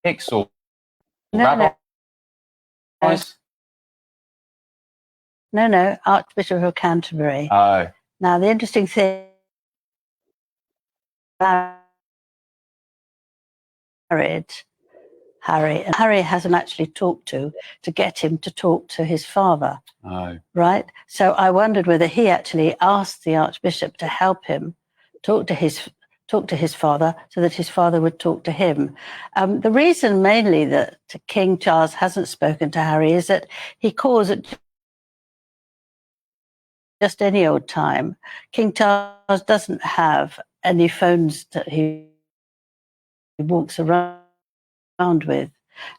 Hicks or No, rabbis? no, Archbishop of Canterbury. Oh. Now, the interesting thing Harry hasn't actually talked to get him to talk to his father. Oh. Right? So I wondered whether he actually asked the Archbishop to help him talk to his father so that his father would talk to him. The reason mainly that King Charles hasn't spoken to Harry is that he calls at just any old time. King Charles doesn't have any phones that he walks around with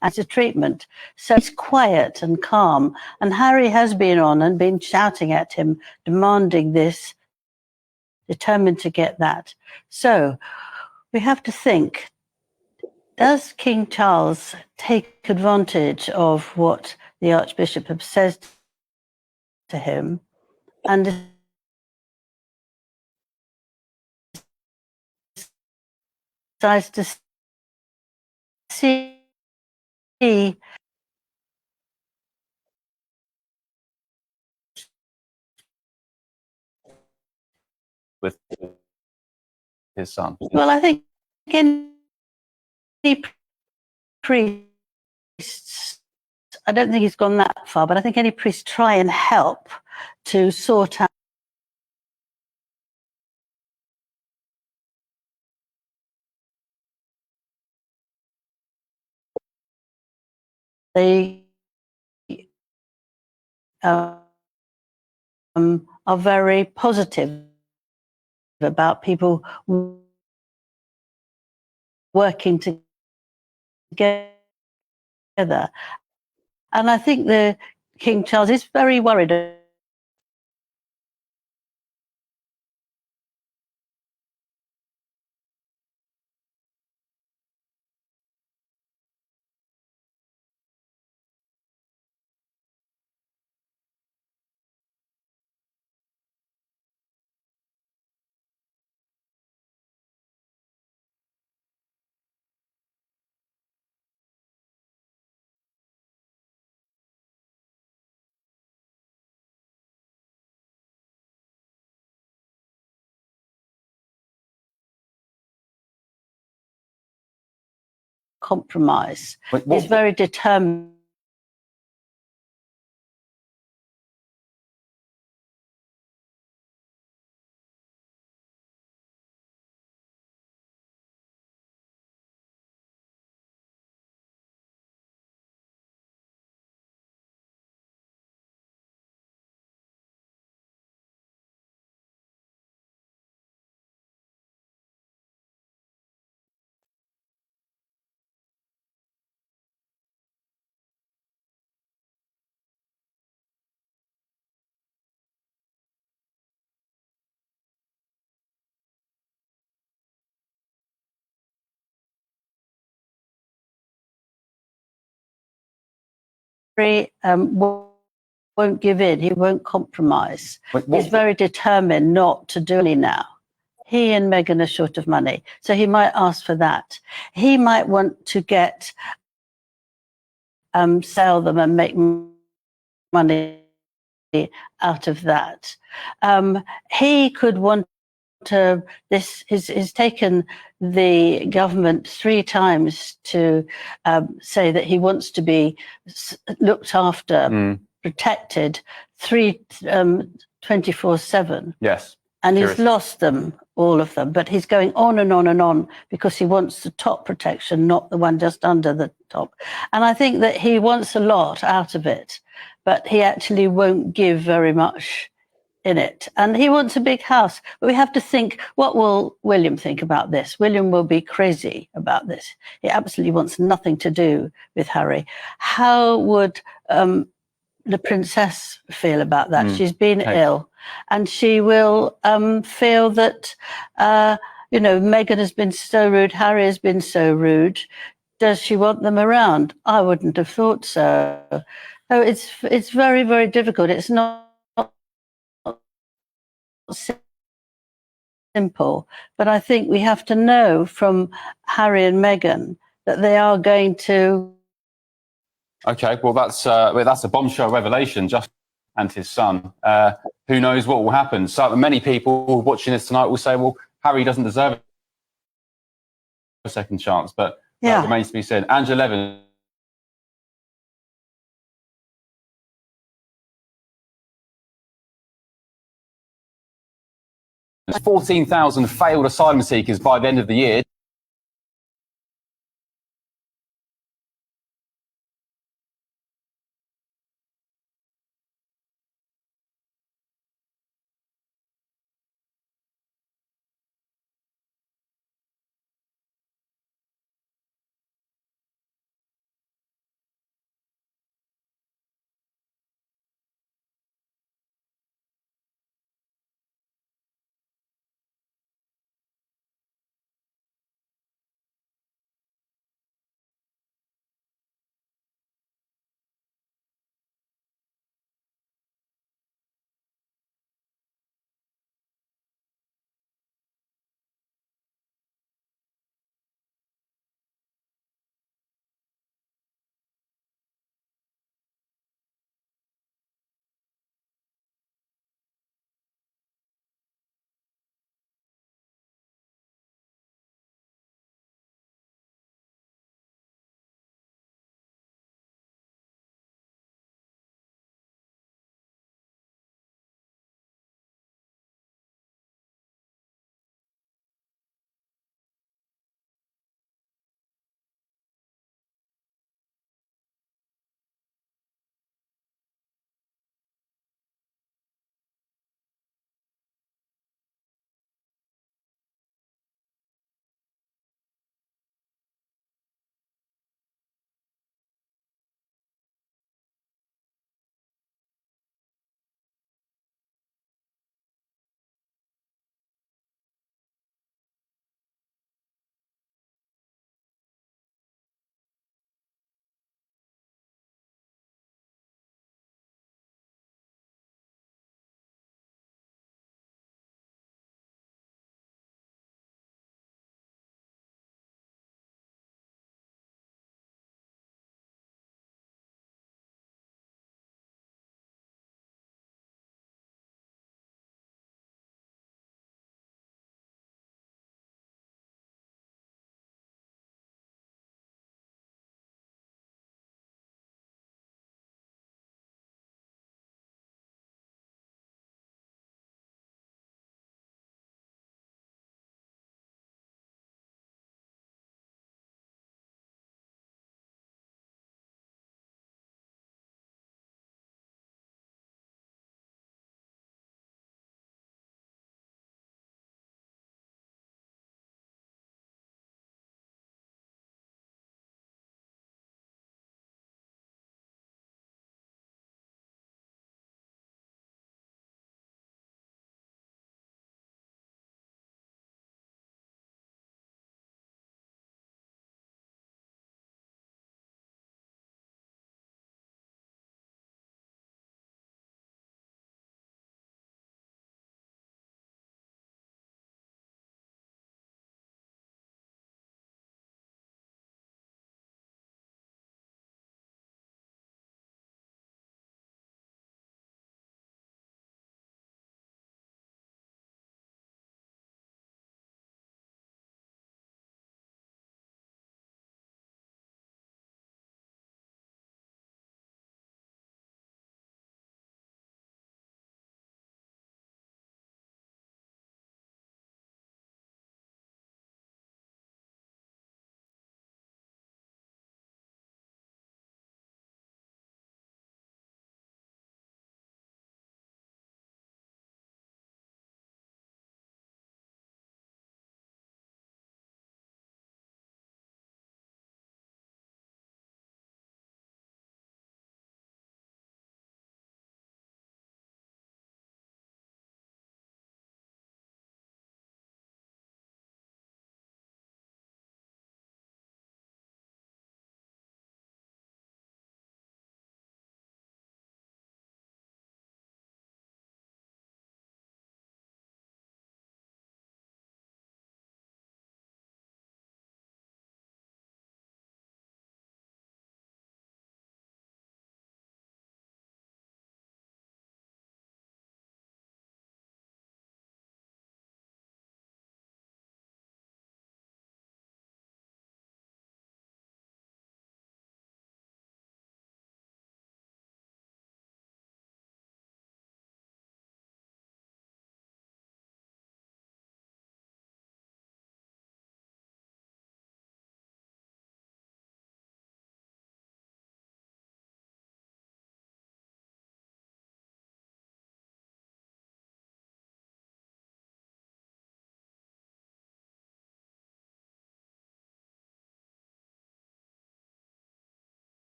as a treatment. So he's quiet and calm. And Harry has been on and been shouting at him, demanding this, determined to get that. So we have to think, does King Charles take advantage of what the Archbishop has said to him and decides to see with his son? Well, I think any priests, I don't think he's gone that far, but I think any priests try and help to sort out they are very positive about people working together. And I think the King Charles is very worried compromise. He's very determined. Won't give in. He won't compromise. He's very determined not to do any now. He and Meghan are short of money, so he might ask for that. He might want to get sell them and make money out of that. He could want to. This has taken the government 3 times to say that he wants to be looked after, protected 24/7. Yes. And he's lost them, all of them. But he's going on and on and on because he wants the top protection, not the one just under the top. And I think that he wants a lot out of it, but he actually won't give very much in it. And he wants a big house. But we have to think, what will William think about this? William will be crazy about this. He absolutely wants nothing to do with Harry. How would the princess feel about that? She's been ill, and she will feel that Meghan has been so rude, Harry has been so rude. Does she want them around? I wouldn't have thought so. So it's very, very difficult. It's not simple, but I think we have to know from Harry and Meghan that they are going to. Okay, well, that's a bombshell revelation, just and his son. Who knows what will happen? So many people watching this tonight will say, well, Harry doesn't deserve a second chance, but Yeah. that remains to be seen. Angela Levin. 14,000 failed asylum seekers by the end of the year.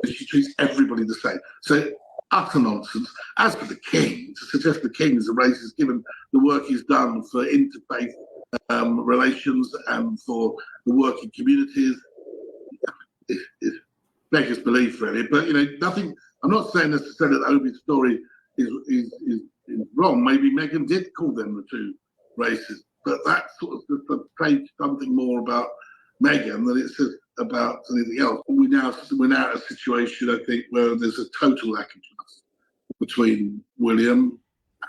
She treats everybody the same. So utter nonsense. As for the king, to suggest the king is a racist, given the work he's done for interfaith relations and for the working communities, it beggars belief, really. But nothing. I'm not saying necessarily that Obi's story is wrong. Maybe Meghan did call them the two races, but that sort of played something more about Meghan than it says about anything else. We're now at a situation, I think, where there's a total lack of trust between William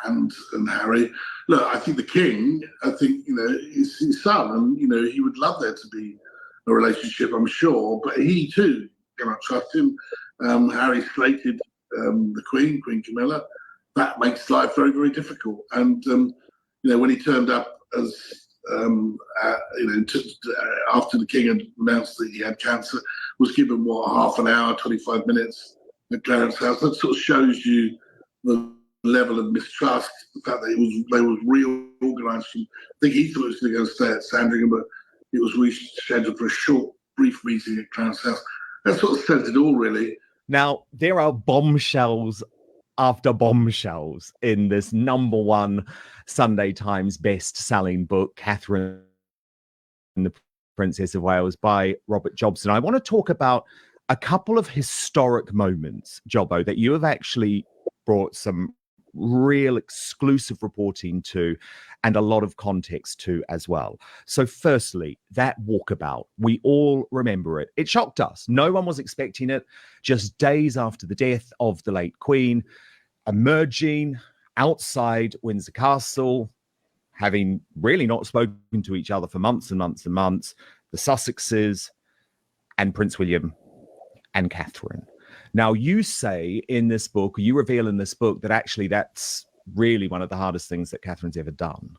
and Harry. Look, I think the king, is his son, and he would love there to be a relationship, I'm sure, but he too cannot trust him. Harry slated the Queen Camilla. That makes life very, very difficult. And when he turned up as after the king had announced that he had cancer, was given half an hour, 25 minutes at Clarence House. That sort of shows you the level of mistrust. The fact that they was reorganised. I think he thought it was going to go and stay at Sandringham, but it was rescheduled for a short, brief meeting at Clarence House. That sort of says it all, really. Now, there are bombshells after bombshells in this #1 Sunday Times best-selling book, Catherine the Princess of Wales by Robert Jobson. I want to talk about a couple of historic moments, Jobbo, that you have actually brought some real exclusive reporting to and a lot of context to as well. So firstly, that walkabout, we all remember it. It shocked us. No one was expecting it. Just days after the death of the late Queen, emerging outside Windsor Castle, having really not spoken to each other for months and months and months, the Sussexes and Prince William and Catherine. Now, you say in this book, you reveal in this book that actually that's really one of the hardest things that Catherine's ever done.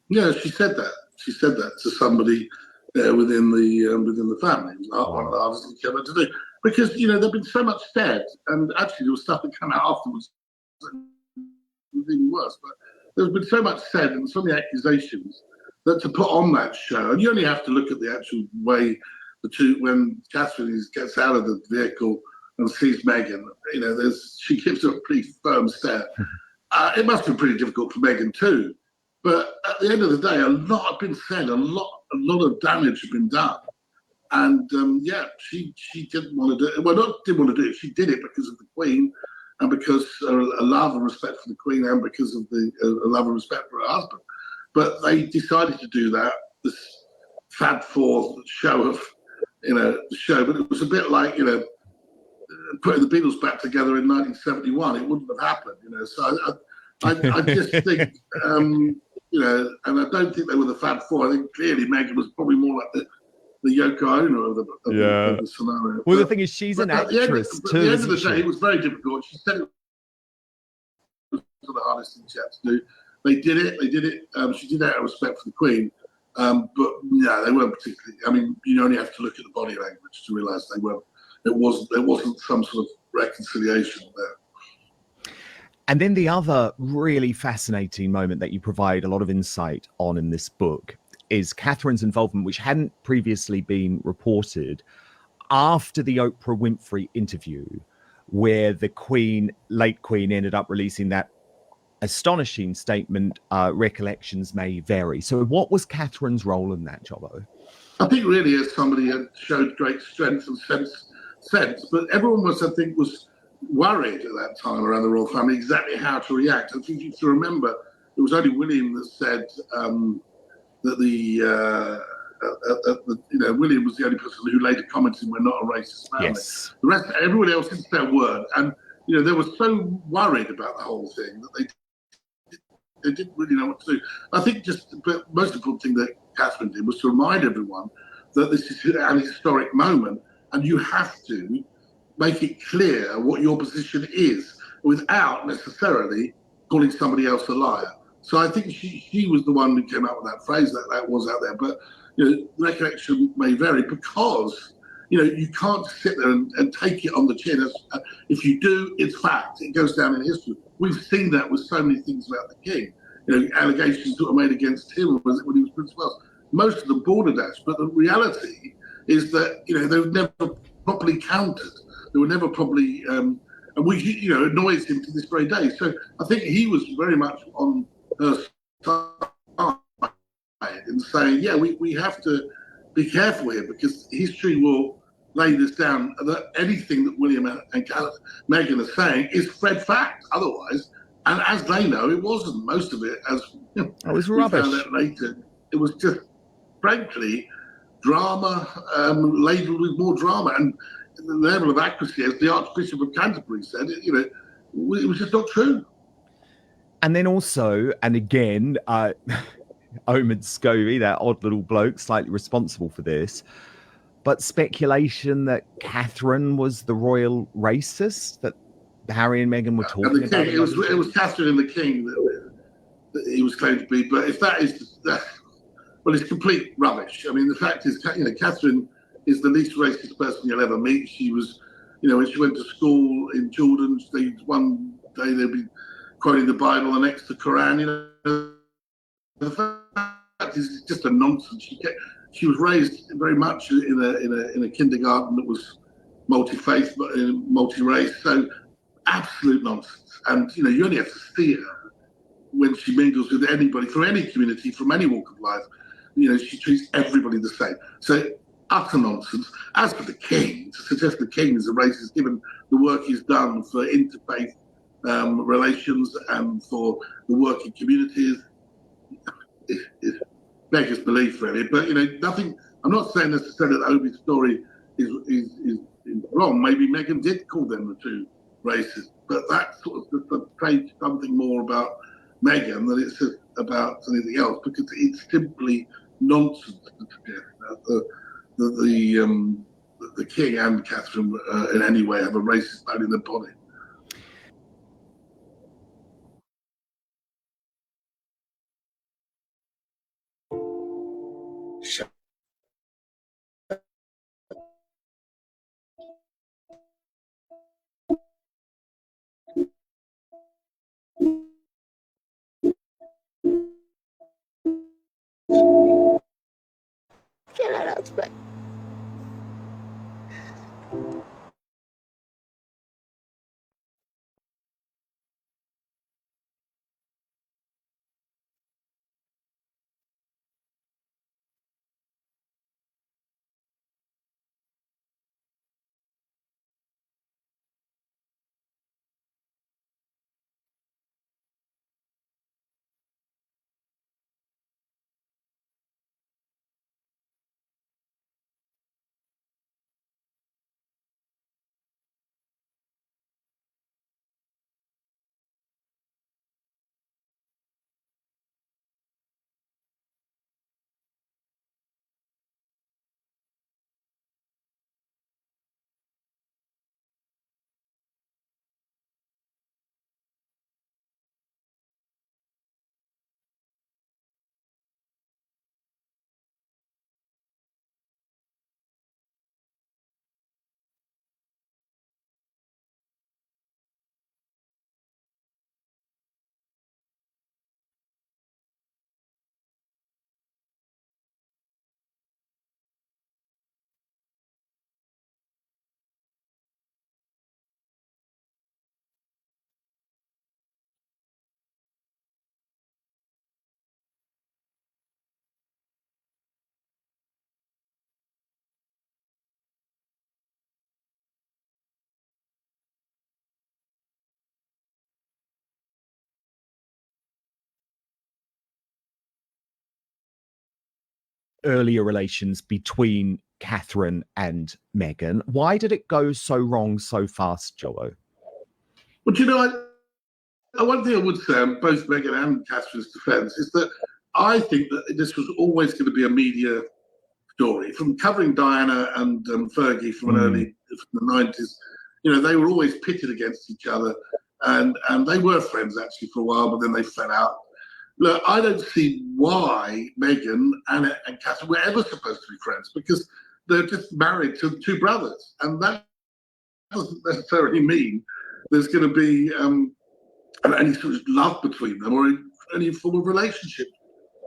Yeah, she said that. She said that to somebody within the family. It was one of the hardest things she ever had to do. Because, there'd been so much said, and actually there was stuff that came out afterwards that was even worse. But there's been so much said and so many accusations that to put on that show, and you only have to look at the actual way when Catherine gets out of the vehicle and sees Meghan, she gives her a pretty firm stare. It must have been pretty difficult for Meghan too. But at the end of the day, a lot had been said, a lot of damage had been done. And she didn't want to do it. Well, not didn't want to do it. She did it because of the Queen, and because a love and respect for the Queen, and because of the love and respect for her husband. But they decided to do that. This Fab Four show of, the show. But it was a bit like, putting the Beatles back together in 1971, it wouldn't have happened, So I just think, and I don't think they were the Fab Four. I think clearly Meghan was probably more like the Yoko Ono of the scenario. Well, the thing is, she's an actress At too. the end of the isn't day, she? it was very difficult. She said it was the hardest thing she had to do. They did it. She did it out of respect for the Queen. But no, they weren't particularly. I mean, you only have to look at the body language to realise they weren't. There wasn't some sort of reconciliation there. And then the other really fascinating moment that you provide a lot of insight on in this book is Catherine's involvement, which hadn't previously been reported, after the Oprah Winfrey interview, where the late Queen, ended up releasing that astonishing statement, recollections may vary. So what was Catherine's role in that, Jobbo? I think really as somebody had showed great strength and sense, but everyone was worried at that time around the royal family exactly how to react. I think you have to remember it was only William that said that William was the only person who later commented, "We're not a racist family." Yes. The rest, everybody else didn't say a word, and they were so worried about the whole thing that they didn't really know what to do. I think the most important thing that Catherine did was to remind everyone that this is an historic moment, and you have to make it clear what your position is without necessarily calling somebody else a liar. So I think she was the one who came up with that phrase that was out there. But recollection may vary because you can't sit there and take it on the chin. If you do, it's fact. It goes down in history. We've seen that with so many things about the king. Allegations that were made against him when he was Prince of Wales. Most of them balderdash, but the reality is that they were never properly counted. They were never properly, and it annoys him to this very day. So I think he was very much on her side in saying, we have to be careful here because history will lay this down that anything that William and Meghan are saying is Fred fact. Otherwise, and as they know, it wasn't. Most of it, as It was we rubbish. found out later, it was just, frankly, drama labelled with more drama. And the level of accuracy, as the Archbishop of Canterbury said, it was just not true. And then also, and again, Omid Scobie, that odd little bloke, slightly responsible for this, but speculation that Catherine was the royal racist, that Harry and Meghan were talking about. It was Catherine and the King that he was claimed to be. But if that is well, it's complete rubbish. I mean, the fact is, Catherine is the least racist person you'll ever meet. She was, when she went to school in Jordan, one day they'd be quoting the Bible, the next the Quran. The fact is, it's just a nonsense. She was raised very much in a kindergarten that was multi-faith, multi-race. So absolute nonsense. And you only have to see her when she mingles with anybody from any community, from any walk of life. She treats everybody the same. So utter nonsense. As for the King, to suggest the King is a racist, given the work he's done for interfaith relations and for the working communities, it beggars belief, really. But nothing. I'm not saying necessarily that Obi's story is wrong. Maybe Meghan did call them the two races, but that sort of portrays something more about Meghan than it's about anything else, because it's simply nonsense to suggest that the King and Catherine in any way have a racist bone in their body. earlier relations between Catherine and Meghan. Why did it go so wrong so fast, Jobo? Well, do you know, one thing I would say on both Meghan and Catherine's defence is that I think that this was always going to be a media story. From covering Diana and Fergie from the 90s, you know, they were always pitted against each other, and they were friends actually for a while, but then they fell out. Look, I don't see why Meghan and Catherine were ever supposed to be friends, because they're just married to two brothers, and that doesn't necessarily mean there's going to be any sort of love between them or any form of relationship.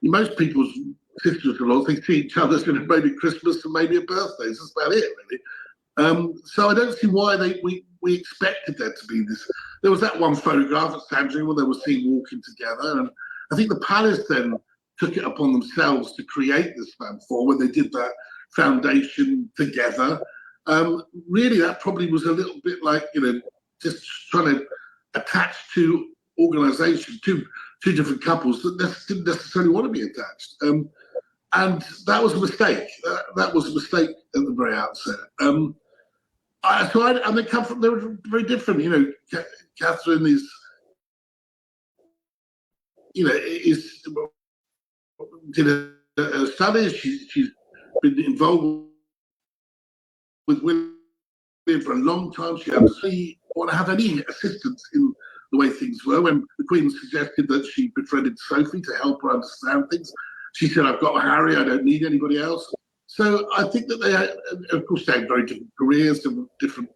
Most people's sisters-in-law, they see each other at maybe Christmas and maybe at birthdays. That's about it, really. So I don't see why we expected there to be this. There was that one photograph at Sandringham where they were seen walking together, and I think the palace then took it upon themselves to create this Fab Four when they did that foundation together. Really, that probably was a little bit like, you know, just trying to attach two organisations, two different couples that didn't necessarily want to be attached. And that was a mistake. That was a mistake at the very outset. And they come from, they were very different. You know, Catherine is, you know, did a study. She's been involved with William for a long time. She doesn't really want to have any assistance in the way things were. When the Queen suggested that she befriended Sophie to help her understand things, she said, "I've got Harry, I don't need anybody else." So I think that they had, of course, they had very different careers, different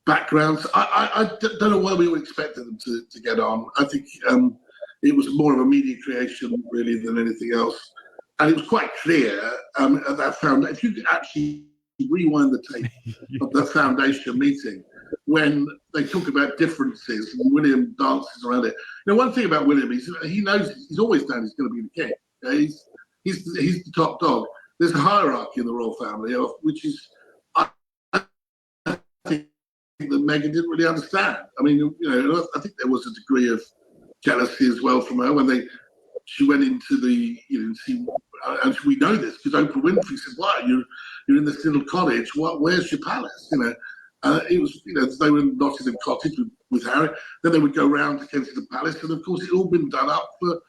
backgrounds. I don't know why we were expecting them to get on. I think it was more of a media creation, really, than anything else. And it was quite clear at that foundation, if you actually rewind the tape of the foundation meeting, when they talk about differences and William dances around it. You know, one thing about William is he knows, he's always known he's going to be the king. Okay? He's the top dog. There's a hierarchy in the royal family, which is, I think that Meghan didn't really understand. I mean, you know, I think there was a degree of jealousy as well from her when she went into the, you know, and we know this because Oprah Winfrey said, "Why you're in this little cottage? Where's your palace?" You know. It was, you know, they were in Nottingham Cottage with Harry. Then they would go round to Kensington Palace, and of course, it all been done up for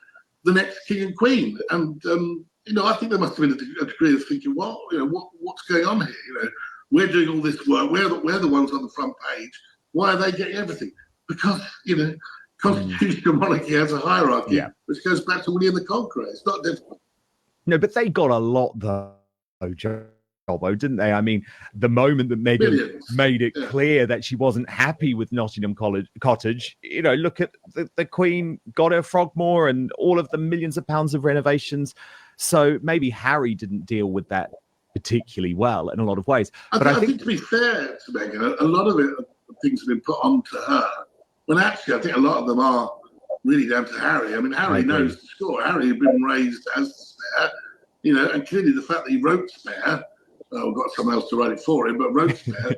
the next king and queen. And you know, I think there must have been a degree of thinking, well, you know, what's going on here? You know, we're doing all this work. We're the ones on the front page. Why are they getting everything? Because, you know, constitutional monarchy has a hierarchy, which goes back to William the Conqueror. It's not different. No, but they got a lot though, Joe. Didn't they? I mean, the moment that Meghan made it clear that she wasn't happy with Nottingham Cottage, you know, look at the Queen got her Frogmore and all of the millions of pounds of renovations. So maybe Harry didn't deal with that particularly well in a lot of ways. But I think to be fair to Meghan, a lot of things have been put onto her, when actually I think a lot of them are really down to Harry. I mean, Harry knows the score. Harry had been raised as Spare, you know, and clearly the fact that he wrote Spare, we've got someone else to write it for him, but wrote Spare,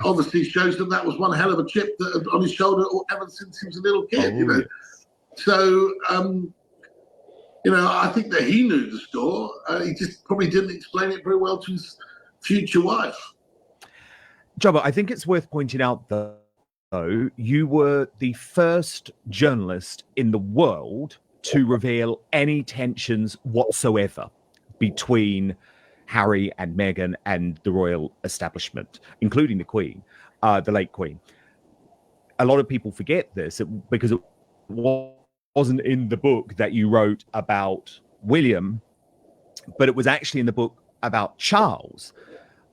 obviously shows that was one hell of a chip that on his shoulder ever since he was a little kid, you know. So, you know, I think that he knew the score. He just probably didn't explain it very well to his future wife. Jobo, I think it's worth pointing out, though, you were the first journalist in the world to reveal any tensions whatsoever between Harry and Meghan and the royal establishment, including the Queen, the late Queen. A lot of people forget this because it wasn't in the book that you wrote about William, but it was actually in the book about Charles,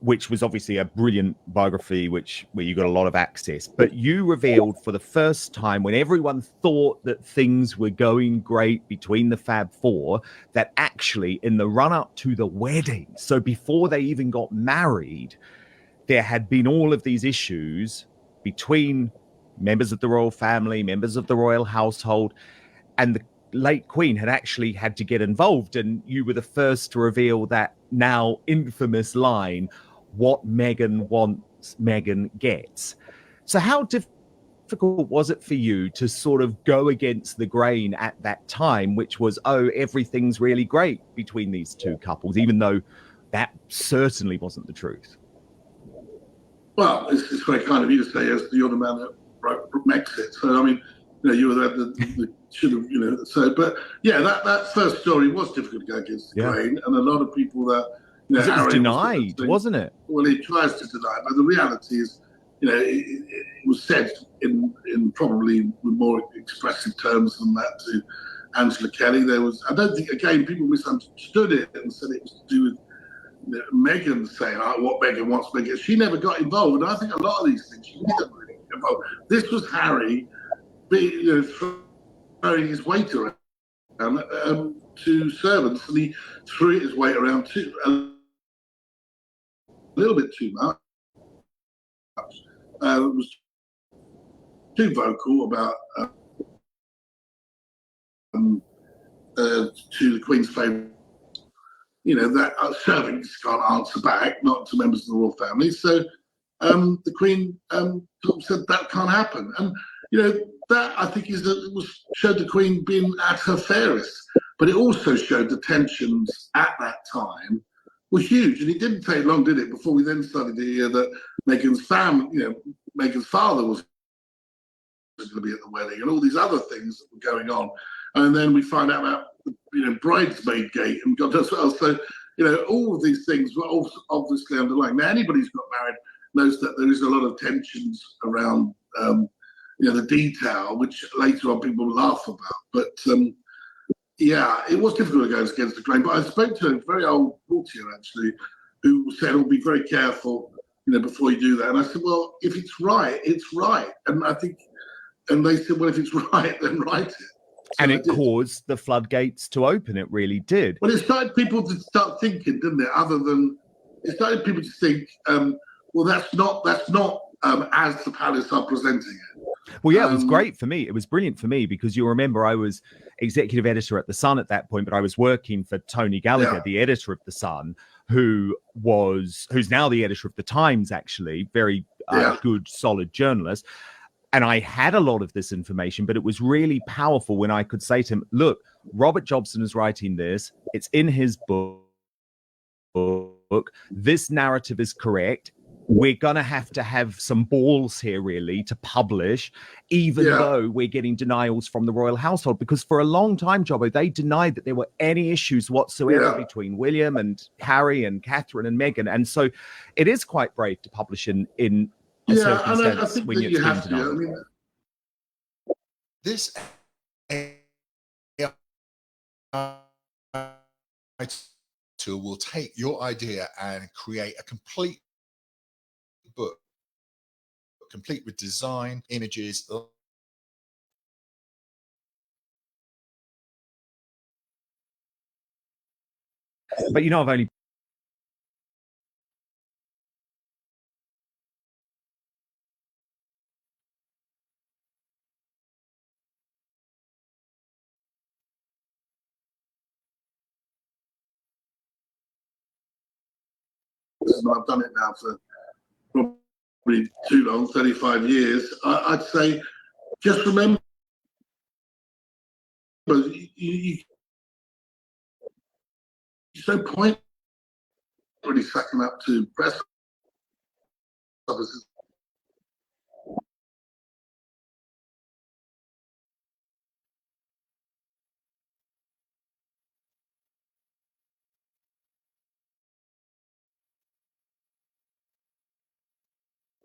which was obviously a brilliant biography, where you got a lot of access. But you revealed for the first time, when everyone thought that things were going great between the Fab Four, that actually in the run-up to the wedding, so before they even got married, there had been all of these issues between members of the royal family, members of the royal household, and the late Queen had actually had to get involved. And you were the first to reveal that now infamous line, "What Meghan wants, Meghan gets." So how difficult was it for you to sort of go against the grain at that time, which was, oh, everything's really great between these two couples, even though that certainly wasn't the truth? Well, it's very kind of you to say, as you're the man that makes it. So, I mean, you were there that should have, so, but yeah, that first story was difficult to go against the grain, and a lot of people that, it was denied, wasn't it? Well, he tries to deny it, but the reality is, it was said in probably with more expressive terms than that to Angela Kelly. I don't think, again, people misunderstood it and said it was to do with Meghan saying, what Meghan wants Meghan. She never got involved, and I think a lot of these things she didn't really get involved. This was Harry throwing his weight around to servants, and he threw his weight around too, a little bit too much. Was too vocal about to the Queen's favour. That servants can't answer back, not to members of the royal family. So the Queen said that can't happen, and that I think showed the Queen being at her fairest. But it also showed the tensions at that time were huge, and it didn't take long, did it, before we then started to hear that Meghan's family, Meghan's father was going to be at the wedding, and all these other things that were going on, and then we find out about bridesmaid gate and God knows what else. So all of these things were also obviously underlying. Now, anybody who's got married knows that there is a lot of tensions around the detail, which later on people laugh about. But yeah, it was difficult to go against the grain. But I spoke to a very old courtier actually, who said, "Oh, be very careful, before you do that." And I said, "Well, if it's right, it's right." And I think, and they said, "Well, if it's right, then write it." So and it caused the floodgates to open. It really did. Well, it started people to start thinking, didn't it? It started people to think, well, that's not as the palace are presenting it. Well, yeah, it was great for me. It was brilliant for me because you remember I was executive editor at The Sun at that point, but I was working for Tony Gallagher, the editor of The Sun, who's now the editor of The Times, actually, very good, solid journalist. And I had a lot of this information, but it was really powerful when I could say to him, look, Robert Jobson is writing this. It's in his book. This narrative is correct. We're going to have some balls here, really, to publish, even though we're getting denials from the royal household. Because for a long time, Jobbo, they denied that there were any issues whatsoever between William and Harry and Catherine and Meghan. And so it is quite brave to publish in a circumstance I think when that you have to. I mean, this tool will take your idea and create a complete book, complete with design, images. But I've only I've done it now for probably too long, 35 years. I'd say just remember, there's no point really sucking up to press officers.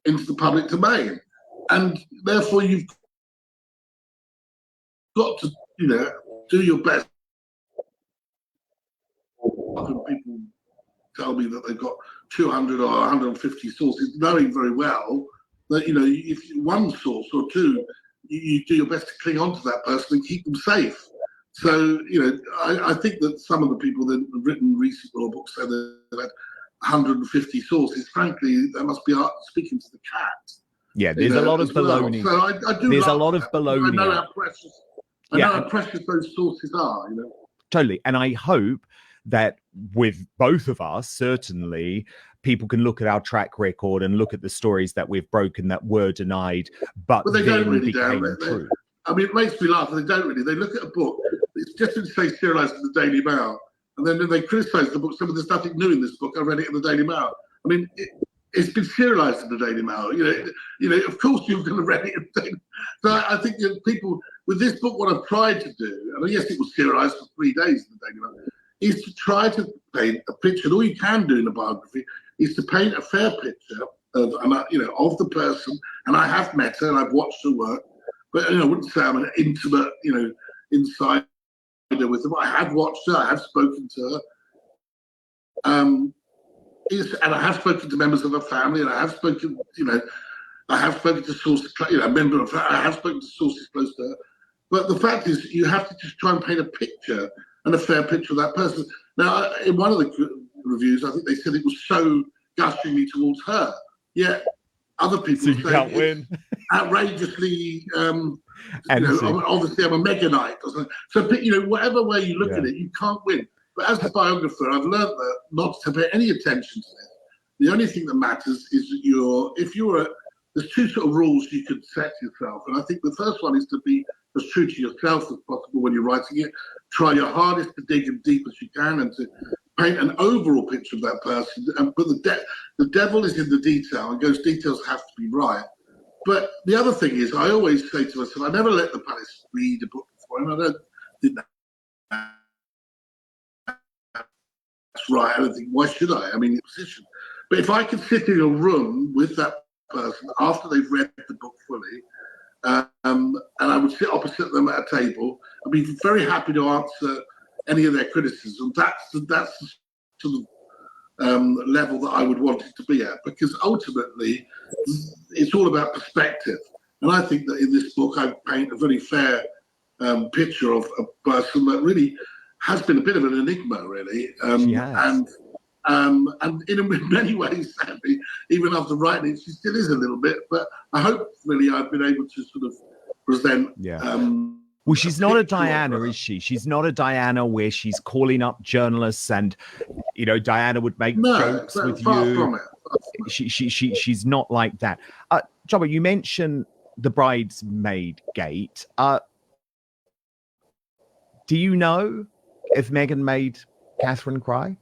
Into the public domain, and therefore you've got to, do your best. Often people tell me that they've got 200 or 150 sources, knowing very well that if one source or two, you do your best to cling on to that person and keep them safe. So I think that some of the people that have written recent law books say that they've had 150 sources. Frankly, that must be speaking to the cat. Yeah, there's a lot of baloney. Well. So I do. There's a lot of baloney. I know how precious. I know how precious those sources are. Totally, and I hope that with both of us, certainly, people can look at our track record and look at the stories that we've broken that were denied, but They then don't really, became Dan. true. I mean, it makes me laugh. They don't really. They look at a book. It's just been say serialised in the Daily Mail, and then they criticise the book. Some of there's nothing new in this book. I read it in the Daily Mail. I mean, it's been serialised in the Daily Mail. You know. Of course, you're going to read it. So I think people with this book, what I've tried to do, and yes, it was serialised for 3 days in the Daily Mail, is to try to paint a picture. And all you can do in a biography is to paint a fair picture of the person. And I have met her and I've watched her work, but I wouldn't say I'm an intimate, insider with them. I have watched her. I have spoken to her. And I have spoken to members of her family, and I have spoken, I have spoken to sources, I have spoken to sources close to her. But the fact is, you have to just try and paint a picture and a fair picture of that person. Now, in one of the reviews, I think they said it was so gushingly towards her. Yet other people So you can't win. Outrageously, obviously I'm a Meghanite or something. So, whatever way you look at it, you can't win. But as a biographer, I've learned that not to pay any attention to this. The only thing that matters is that there's two sort of rules you could set yourself. And I think the first one is to be as true to yourself as possible when you're writing it. Try your hardest to dig as deep as you can and to paint an overall picture of that person. But the devil is in the detail, and those details have to be right. But the other thing is, I always say to myself, I never let the palace read a book before, and I don't think that's right. I don't think, why should I? I mean, the position. But if I could sit in a room with that person after they've read the book fully, and I would sit opposite them at a table, I'd be very happy to answer any of their criticism. That's the sort of level that I would want it to be at, because ultimately it's all about perspective. And I think that in this book I paint a very fair picture of a person that really has been a bit of an enigma, really. And in many ways, sadly, even after writing it, she still is a little bit. But I hope really I've been able to sort of present. Well, she's not a Diana, is she? She's not a Diana where she's calling up journalists and, Diana would make jokes with you. She's not like that. Jobber, you mentioned the bridesmaid gate. Do you know if Meghan made Catherine cry?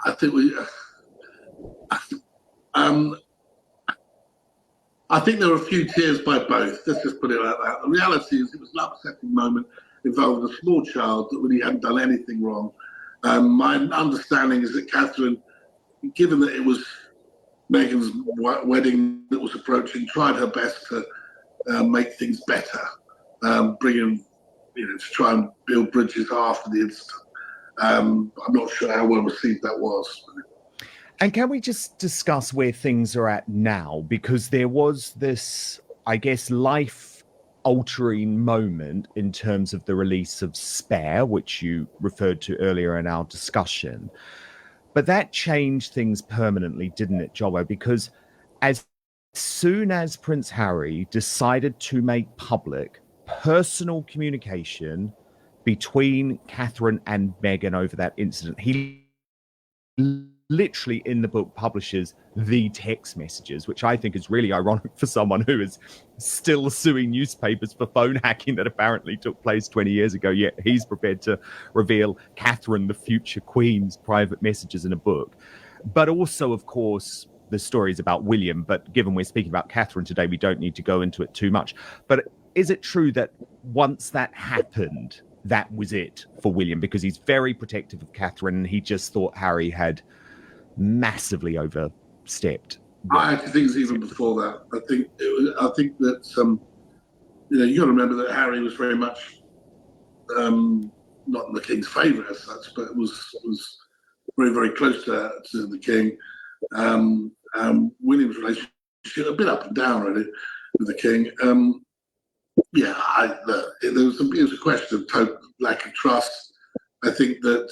I think I think there were a few tears by both. Let's just put it like that. The reality is, it was an upsetting moment involving a small child that really hadn't done anything wrong. My understanding is that Catherine, given that it was Meghan's wedding that was approaching, tried her best to make things better, to try and build bridges after the incident. I'm not sure how well received that was. And can we just discuss where things are at now? Because there was this, I guess, life-altering moment in terms of the release of Spare, which you referred to earlier in our discussion. But that changed things permanently, didn't it, Jobbo? Because as soon as Prince Harry decided to make public personal communication between Catherine and Meghan over that incident, he literally in the book publishes the text messages, which I think is really ironic for someone who is still suing newspapers for phone hacking that apparently took place 20 years ago, yet he's prepared to reveal Catherine, the future Queen's private messages in a book. But also, of course, the stories about William, but given we're speaking about Catherine today, we don't need to go into it too much. But is it true that once that happened, that was it for William? Because he's very protective of Catherine and he just thought Harry had massively overstepped. I actually think it's even before that. I think that you got to remember that Harry was very much not the king's favourite as such, but was very, very close to the king. William's relationship a bit up and down really with the king. It was a question of total lack of trust. I think that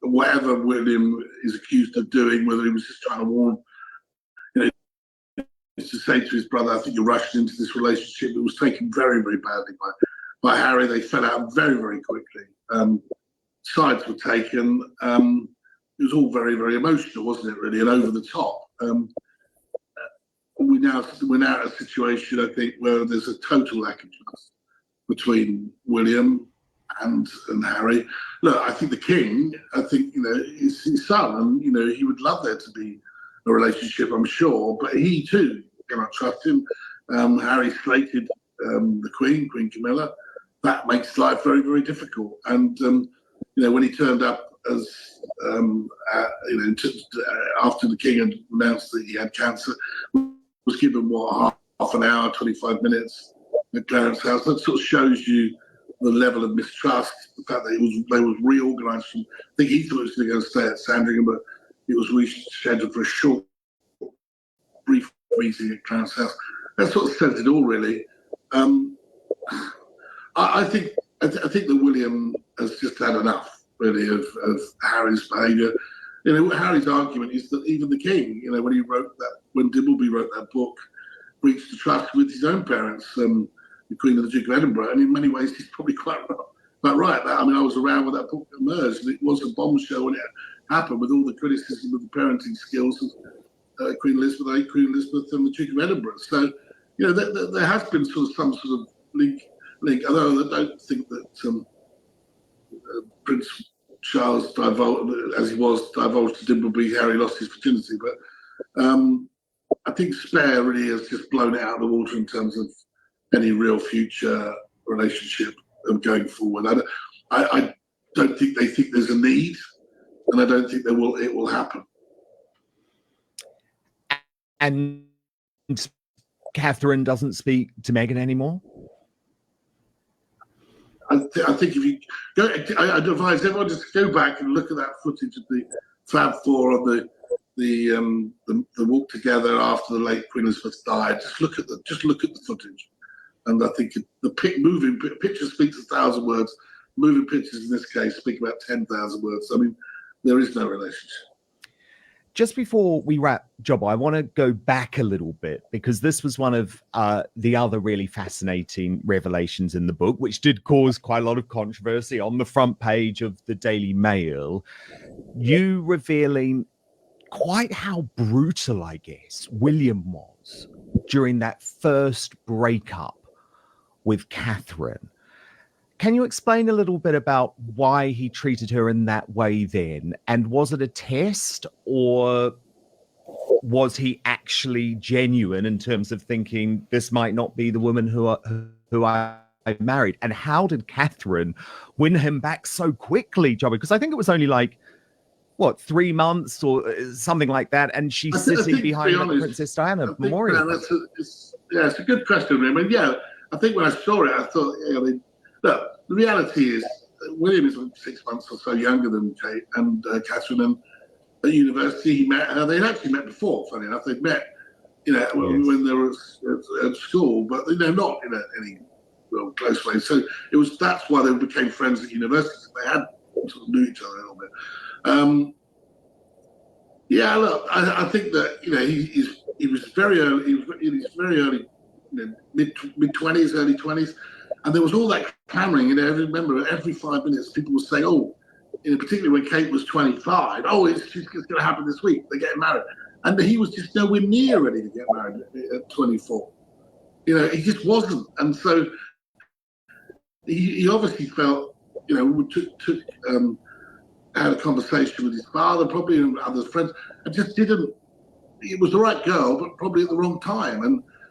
whatever William is accused of doing, whether he was just trying to warn, to say to his brother, I think you rushed into this relationship, it was taken very, very badly by Harry. They fell out very, very quickly. Sides were taken. it was all very, very emotional, wasn't it? Really, and over the top. We're now at a situation, I think, where there's a total lack of trust between William and Harry. Look, I think the King, is his son, and he would love there to be a relationship, I'm sure, but he too cannot trust him. Harry slated the Queen Camilla. That makes life very, very difficult. And when he turned up as after the King had announced that he had cancer, was given half an hour, 25 minutes at Clarence House. That sort of shows you the level of mistrust. The fact that they was reorganised from. I think he thought it was going to go stay at Sandringham, but it was rescheduled for a short, brief meeting at Clarence House. That sort of says it all, really. I think that William has just had enough, really, of Harry's behaviour. Harry's argument is that even the King, when Dimbleby wrote that book, breached the trust with his own parents, the Queen and the Duke of Edinburgh, and in many ways he's probably quite right. I was around when that book emerged, and it was a bombshell when it happened, with all the criticism of the parenting skills of Queen Elizabeth and the Duke of Edinburgh. So, there has been some sort of link. Although I don't think that Prince Charles divulged to Dimbleby, Harry lost his virginity. But I think Spare really has just blown it out of the water in terms of any real future relationship going forward. I don't think they think there's a need, and I don't think it will happen. And Catherine doesn't speak to Meghan anymore? I think if you go, I advise everyone just go back and look at that footage of the Fab Four on the walk together after the late Queen Elizabeth died. Just look at the footage, and I think moving pictures speaks 1,000 words. Moving pictures in this case speak about 10,000 words. I mean, there is no relationship. Just before we wrap, Jobbo, I want to go back a little bit, because this was one of the other really fascinating revelations in the book, which did cause quite a lot of controversy on the front page of the Daily Mail. You revealing quite how brutal, I guess, William was during that first breakup with Catherine. Can you explain a little bit about why he treated her in that way then? And was it a test, or was he actually genuine in terms of thinking this might not be the woman who I married? And how did Catherine win him back so quickly, Jobby? Because I think it was only 3 months or something like that, and she's sitting behind the Princess Diana memorial. It's a good question. I mean, I think when I saw it, I thought, look, the reality is William is 6 months or so younger than Kate and Catherine, and at university he met her. They'd actually met before, funny enough. They'd met, when they were at school, but not in any real close way. So that's why they became friends at university. They had sort of knew each other a little bit. Look, I think that he was very early. He was in his very early, mid-20s, early 20s. And there was all that clamoring, I remember every 5 minutes people were saying, particularly when Kate was 25, it's going to happen this week, they're getting married. And he was just nowhere near ready to get married at 24. He just wasn't. And so he obviously felt, had a conversation with his father, probably, and other friends, and just didn't, it was the right girl, but probably at the wrong time.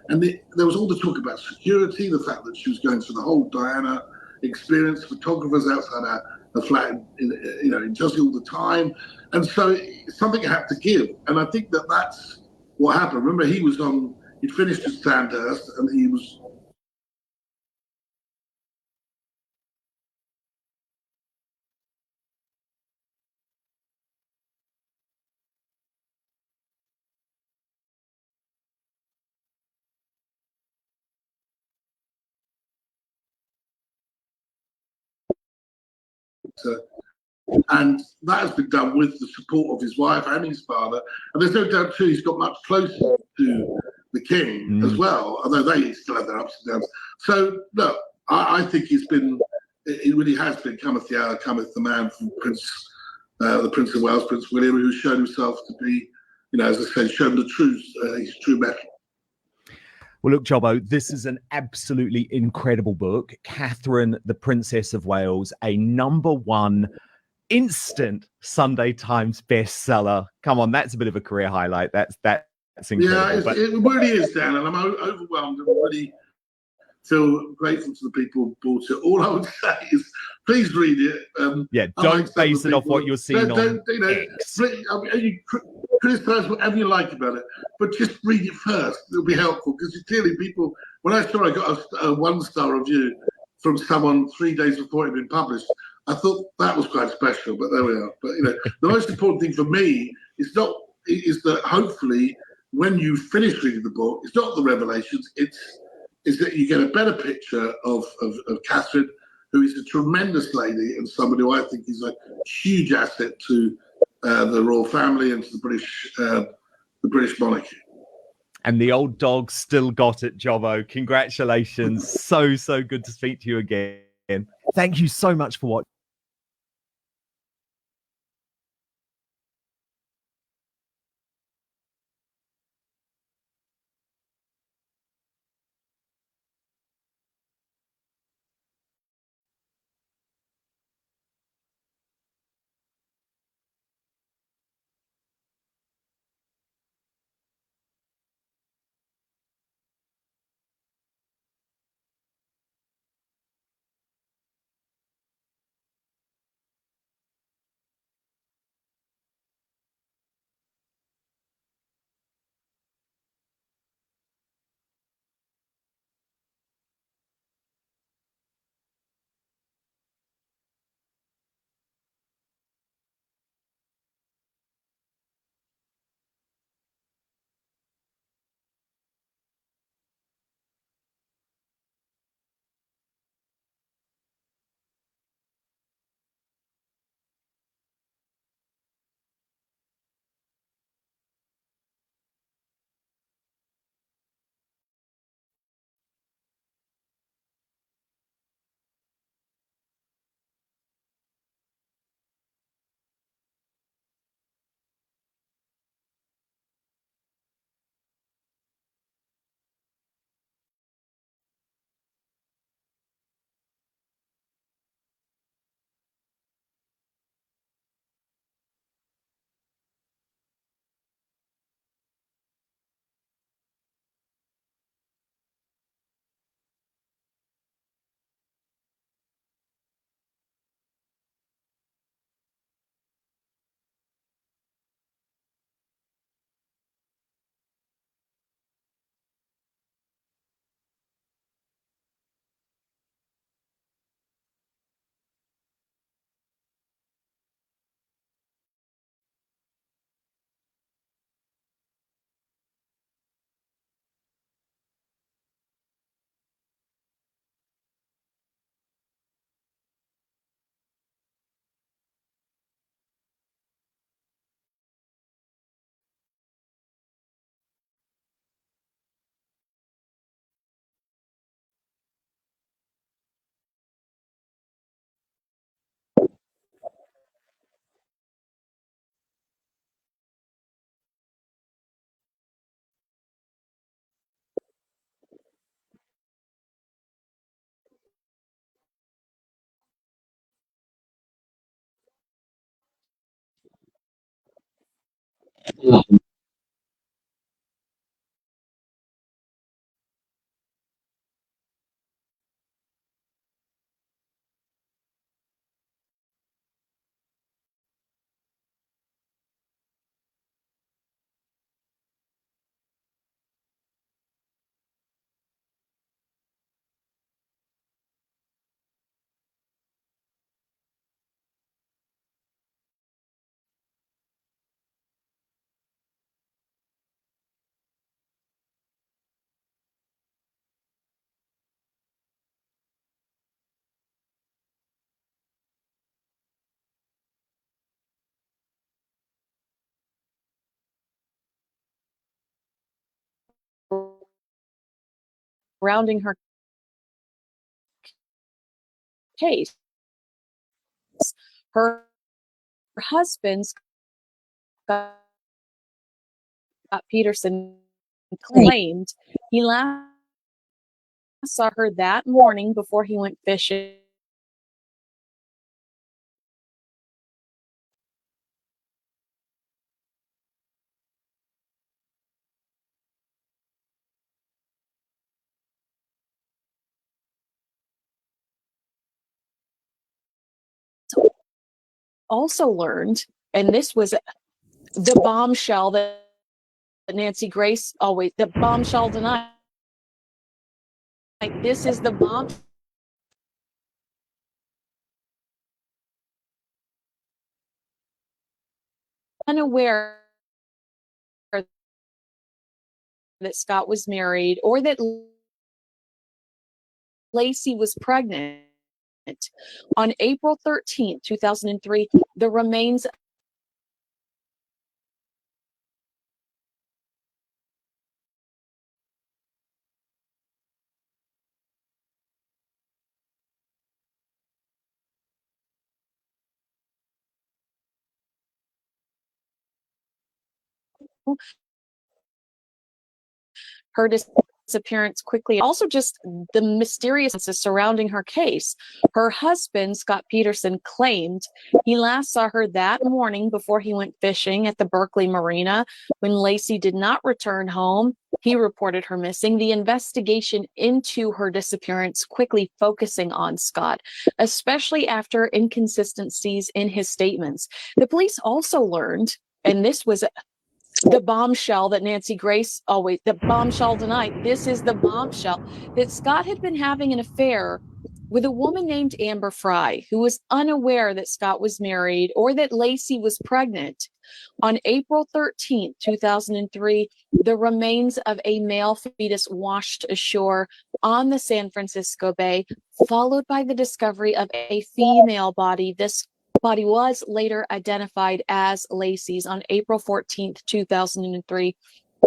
And there was all the talk about security, the fact that she was going through the whole Diana experience, photographers outside her flat in Chelsea all the time. And so something had to give. And I think that's what happened. Remember, he'd finished at Sandhurst, and he was and that has been done with the support of his wife and his father. And there's no doubt, too, he's got much closer to the King as well, although they still have their ups and downs. So, look, I think it really has been cometh the hour, cometh the man from Prince the Prince of Wales, Prince William, who's shown himself to be, as I said, shown the truth, his true metal. Well, look, Jobbo, this is an absolutely incredible book. Catherine, the Princess of Wales, a #1 instant Sunday Times bestseller. Come on, that's a bit of a career highlight. That's incredible. Yeah, it really is, Dan, and I'm overwhelmed and really feel grateful to the people who bought it. All I would say is, please read it. Don't base it off what you're seeing on X. You criticize whatever you like about it, but just read it first. It'll be helpful, because clearly people, when I saw I got a 1-star review from someone 3 days before it had been published, I thought that was quite special, but there we are. But, the most important thing for me is that hopefully when you finish reading the book, it's not the revelations, is that you get a better picture of Catherine, who is a tremendous lady and somebody who I think is a huge asset to the royal family and to the British monarchy. And the old dog still got it, Jobbo. Congratulations. So good to speak to you again. Thank you so much for watching. Surrounding her case. Her husband, Scott Peterson, claimed he last saw her that morning before he went fishing. Also learned, and this was the bombshell that Nancy Grace always, the bombshell tonight. This is the bomb. Unaware that Scott was married or that Lacey was pregnant. On April 13th, 2003, the remains her disappearance quickly. Also, just the mysteriousness surrounding her case. Her husband, Scott Peterson, claimed he last saw her that morning before he went fishing at the Berkeley Marina. When Lacey did not return home, he reported her missing. The investigation into her disappearance quickly focusing on Scott, especially after inconsistencies in his statements. The police also learned, and this was the bombshell that Nancy Grace always, the bombshell tonight, this is the bombshell, that Scott had been having an affair with a woman named Amber Fry, who was unaware that Scott was married or that Lacey was pregnant. On April 13th, 2003, the remains of a male fetus washed ashore on the San Francisco Bay, followed by the discovery of a female body. This body was later identified as Lacey's on April 14th, 2003.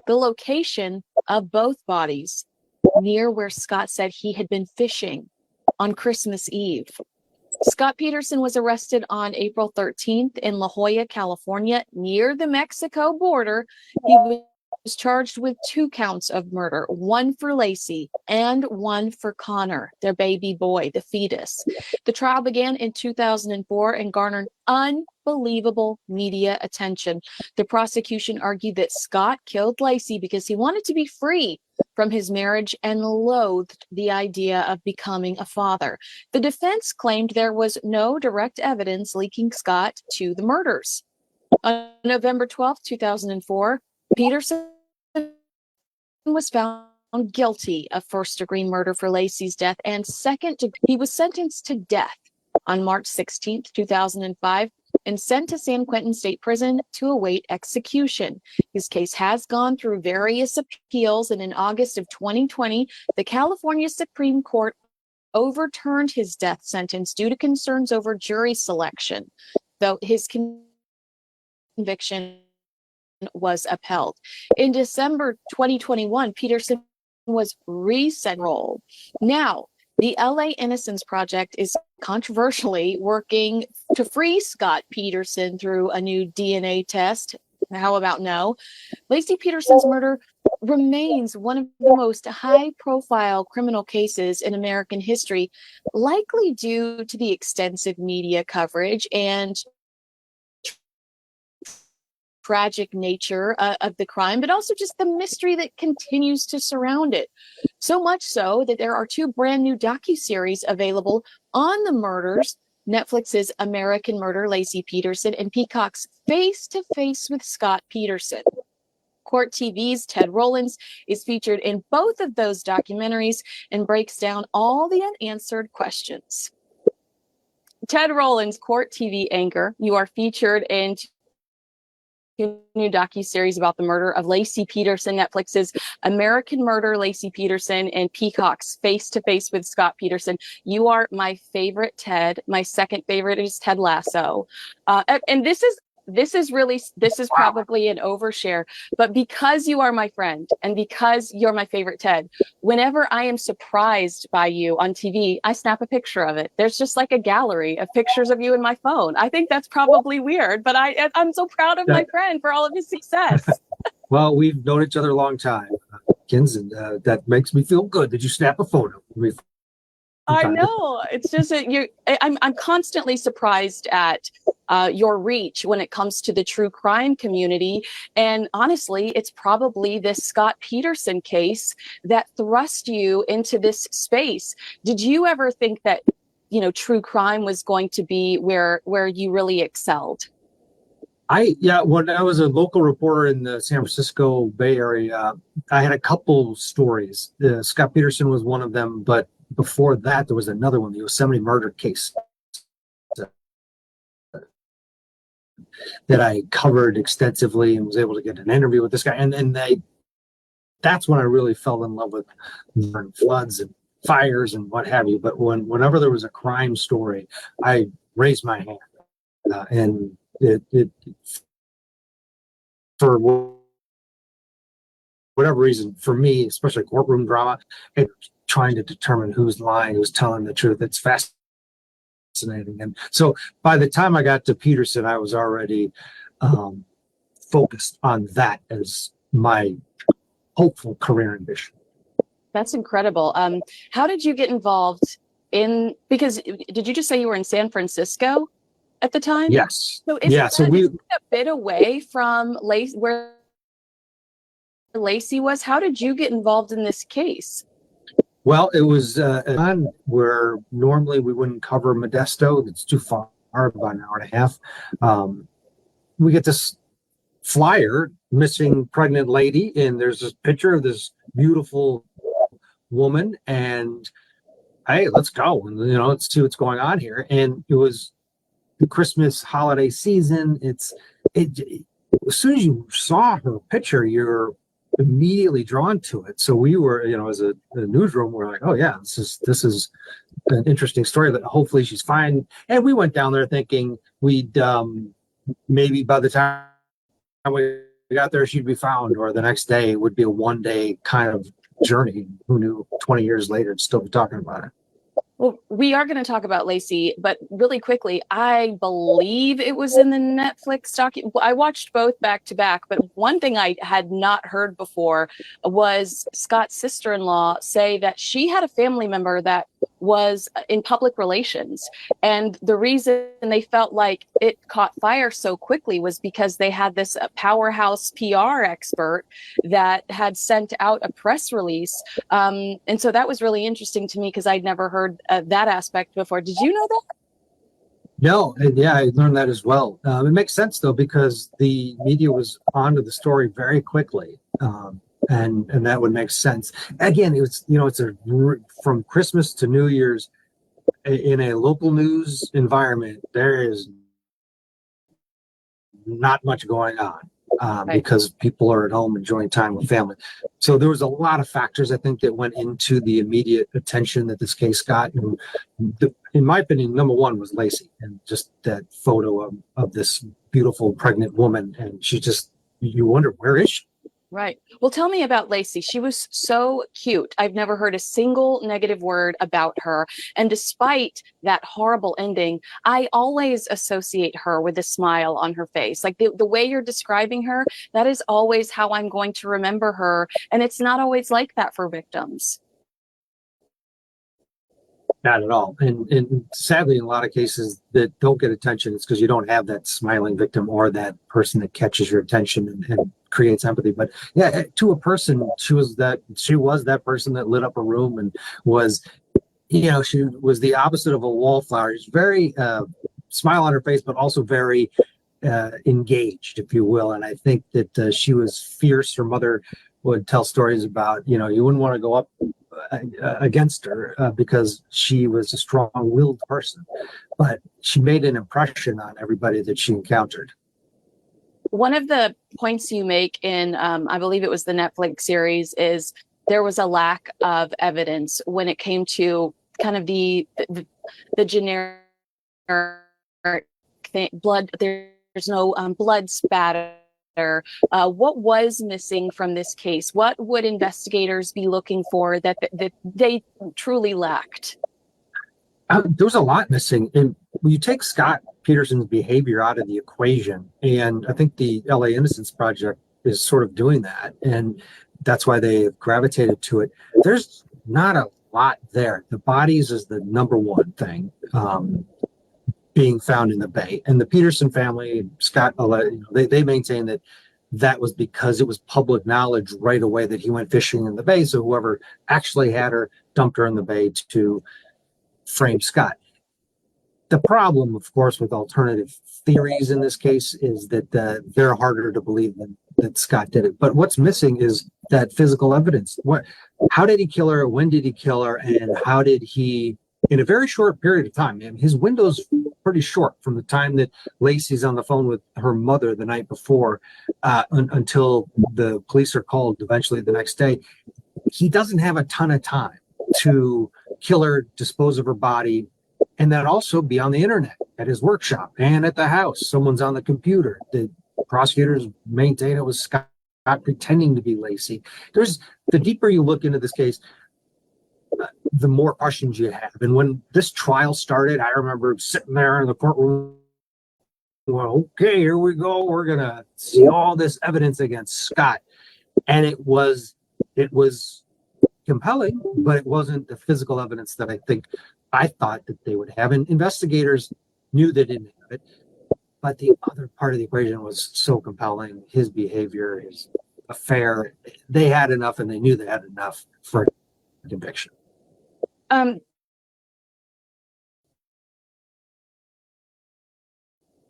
The location of both bodies near where Scott said he had been fishing on Christmas Eve. Scott Peterson was arrested on April 13th in La Jolla, California, near the Mexico border. He was charged with 2 counts of murder, one for Lacey and one for Connor, their baby boy, the fetus. The trial began in 2004 and garnered unbelievable media attention. The prosecution argued that Scott killed Lacey because he wanted to be free from his marriage and loathed the idea of becoming a father. The defense claimed there was no direct evidence linking Scott to the murders. On November 12, 2004, Peterson was found guilty of first-degree murder for Lacey's death and he was sentenced to death on March 16, 2005, and sent to San Quentin State Prison to await execution. His case has gone through various appeals, and in August of 2020, the California Supreme Court overturned his death sentence due to concerns over jury selection, though his conviction was upheld. In December 2021, Peterson was re-enrolled. Now, the LA Innocence Project is controversially working to free Scott Peterson through a new DNA test. How about no? Lacey Peterson's murder remains one of the most high-profile criminal cases in American history, likely due to the extensive media coverage and tragic nature of the crime, but also just the mystery that continues to surround it. So much so that there are 2 brand new docuseries available on the murders: Netflix's American Murder, Lacey Peterson, and Peacock's Face to Face with Scott Peterson. Court TV's Ted Rollins is featured in both of those documentaries and breaks down all the unanswered questions. Ted Rollins, Court TV anchor, you are featured in new docuseries about the murder of Lacey Peterson, Netflix's American Murder, Lacey Peterson, and Peacock's Face to Face with Scott Peterson. You are my favorite Ted. My second favorite is Ted Lasso. And this is this is probably an overshare, but because you are my friend and because you're my favorite Ted, whenever I am surprised by you on TV, I snap a picture of it. There's just like a gallery of pictures of you in my phone. I think that's probably weird, but I'm so proud of my friend for all of his success. Well, we've known each other a long time, Kins, and that makes me feel good that you snap a photo. I know. It's just I'm constantly surprised at your reach when it comes to the true crime community. And honestly, it's probably this Scott Peterson case that thrust you into this space. Did you ever think that, true crime was going to be where you really excelled? When I was a local reporter in the San Francisco Bay Area, I had a couple stories. Scott Peterson was one of them, but before that, there was another one, the Yosemite murder case that I covered extensively and was able to get an interview with this guy. And that's when I really fell in love with floods and fires and what have you. But whenever there was a crime story, I raised my hand. And it for whatever reason, for me, especially courtroom drama, trying to determine who's lying, who's telling the truth, it's fascinating. And so by the time I got to Peterson, I was already focused on that as my hopeful career ambition. That's incredible. How did you get involved because did you just say you were in San Francisco at the time? Yes. So we a bit away from where Laci was. How did you get involved in this case? Well, it was on where normally we wouldn't cover Modesto. It's too far, about an hour and a half. We get this flyer, missing pregnant lady, and there's this picture of this beautiful woman, and hey, let's go, and let's see what's going on here. And it was the Christmas holiday season. As soon as you saw her picture, you're immediately drawn to it. So we were, as a newsroom, we're like, oh yeah, this is an interesting story, that hopefully she's fine. And we went down there thinking we'd maybe by the time we got there, she'd be found, or the next day would be a one-day kind of journey. Who knew 20 years later to still be talking about it? Well, we are going to talk about Laci, but really quickly, I believe it was in the Netflix I watched both back to back, but one thing I had not heard before was Scott's sister-in-law say that she had a family member that was in public relations. And the reason they felt like it caught fire so quickly was because they had this powerhouse PR expert that had sent out a press release. And so that was really interesting to me because I'd never heard that aspect before. Did you know that? No, yeah, I learned that as well. It makes sense though, because the media was onto the story very quickly. And that would make sense. Again, it's from Christmas to New Year's in a local news environment, there is not much going on because people are at home enjoying time with family. So there was a lot of factors, I think, that went into the immediate attention that this case got. And in my opinion, number one was Laci, and just that photo of this beautiful pregnant woman. And you wonder, where is she? Right. Well, tell me about Laci. She was so cute. I've never heard a single negative word about her. And despite that horrible ending, I always associate her with a smile on her face. Like the way you're describing her, that is always how I'm going to remember her. And it's not always like that for victims. Not at all. And sadly, in a lot of cases that don't get attention, it's because you don't have that smiling victim or that person that catches your attention and creates empathy. But yeah, to a person, she was that person that lit up a room and was, she was the opposite of a wallflower. She's very smile on her face, but also very engaged, if you will. And I think that she was fierce. Her mother would tell stories about, you wouldn't want to go up against her because she was a strong-willed person, but she made an impression on everybody that she encountered. One of the points you make in, I believe it was the Netflix series, is there was a lack of evidence when it came to kind of the generic blood. There there's no blood spatter. What was missing from this case? What would investigators be looking for that they truly lacked? There was a lot missing. And when you take Scott Peterson's behavior out of the equation, and I think the LA Innocence Project is sort of doing that, and that's why they have gravitated to it. There's not a lot there. The bodies is the number one thing being found in the bay, and the Peterson family, Scott, they maintain that that was because it was public knowledge right away that he went fishing in the bay. So whoever actually had her dumped her in the bay to frame Scott. The problem, of course, with alternative theories in this case is that they're harder to believe than that Scott did it. But what's missing is that physical evidence. How did he kill her? When did he kill her? And how did he, in a very short period of time, and his window's pretty short from the time that Lacey's on the phone with her mother the night before until the police are called eventually the next day. He doesn't have a ton of time to kill her, dispose of her body, and then also be on the internet at his workshop and at the house. Someone's on the computer. The prosecutors maintain it was Scott pretending to be Lacey. The deeper you look into this case, the more questions you have. And when this trial started, I remember sitting there in the courtroom, well, okay, here we go. We're going to see all this evidence against Scott. And it was compelling, but it wasn't the physical evidence that I thought that they would have. And investigators knew they didn't have it. But the other part of the equation was so compelling. His behavior, his affair, they had enough, and they knew they had enough for conviction.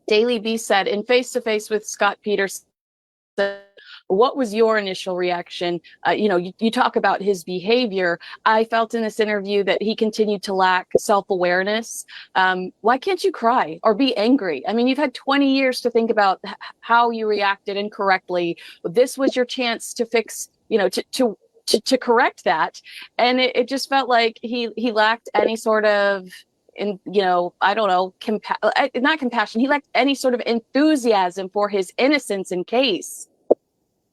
Daily Beast said, in Face to Face with Scott Peterson, what was your initial reaction? You talk about his behavior. I felt in this interview that he continued to lack self-awareness. Why can't you cry or be angry? I mean, you've had 20 years to think about how you reacted incorrectly. This was your chance to fix, to correct that. And it just felt like he lacked any sort of, I don't know, not compassion. He lacked any sort of enthusiasm for his innocence in case.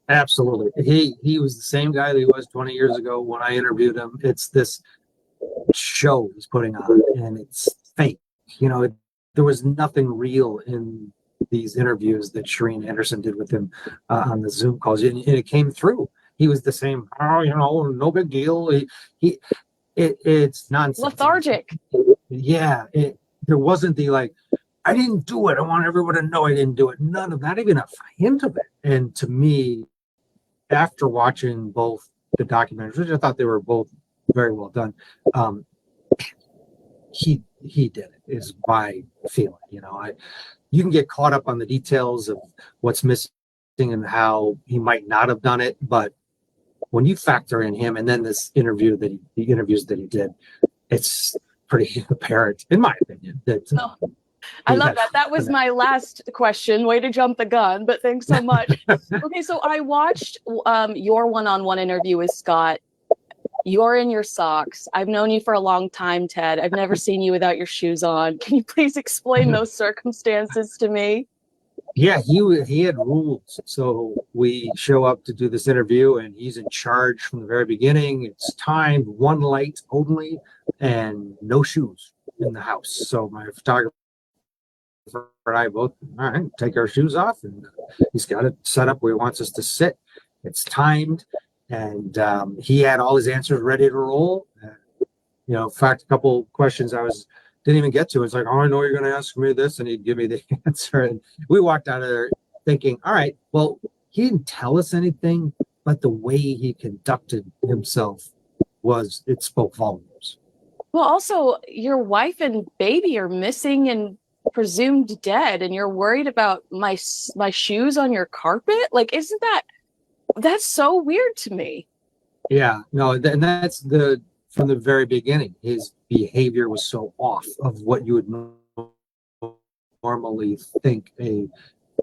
Absolutely. He was the same guy that he was 20 years ago when I interviewed him. It's this show he's putting on, and it's fake. There was nothing real in these interviews that Shireen Anderson did with him on the Zoom calls, and it came through. He was the same, no big deal. It's nonsense. Lethargic. Yeah. There wasn't the I didn't do it. I want everyone to know I didn't do it. None of that, even a hint of it. And to me, after watching both the documentaries, which I thought they were both very well done, he did it, is my feeling. You can get caught up on the details of what's missing and how he might not have done it, but when you factor in him and then the interviews that he did, it's pretty apparent, in my opinion, that. I love that. That was my last question. Way to jump the gun, but thanks so much. Okay, so I watched your one-on-one interview with Scott. You're in your socks. I've known you for a long time, Ted. I've never seen you without your shoes on. Can you please explain those circumstances to me? Yeah, he had rules. So we show up to do this interview, and he's in charge from the very beginning. It's timed, one light only, and no shoes in the house. So my photographer and I both, all right, take our shoes off, and he's got it set up where he wants us to sit. It's timed, and he had all his answers ready to roll. In fact, a couple questions didn't even get to. It's like, oh, I know you're going to ask me this, and he'd give me the answer. And we walked out of there thinking, all right, well, he didn't tell us anything, but the way he conducted himself it spoke volumes. Well, also, your wife and baby are missing and presumed dead, and you're worried about my shoes on your carpet. Isn't that's so weird to me? Yeah, no, and that's from the very beginning. His behavior was so off of what you would normally think a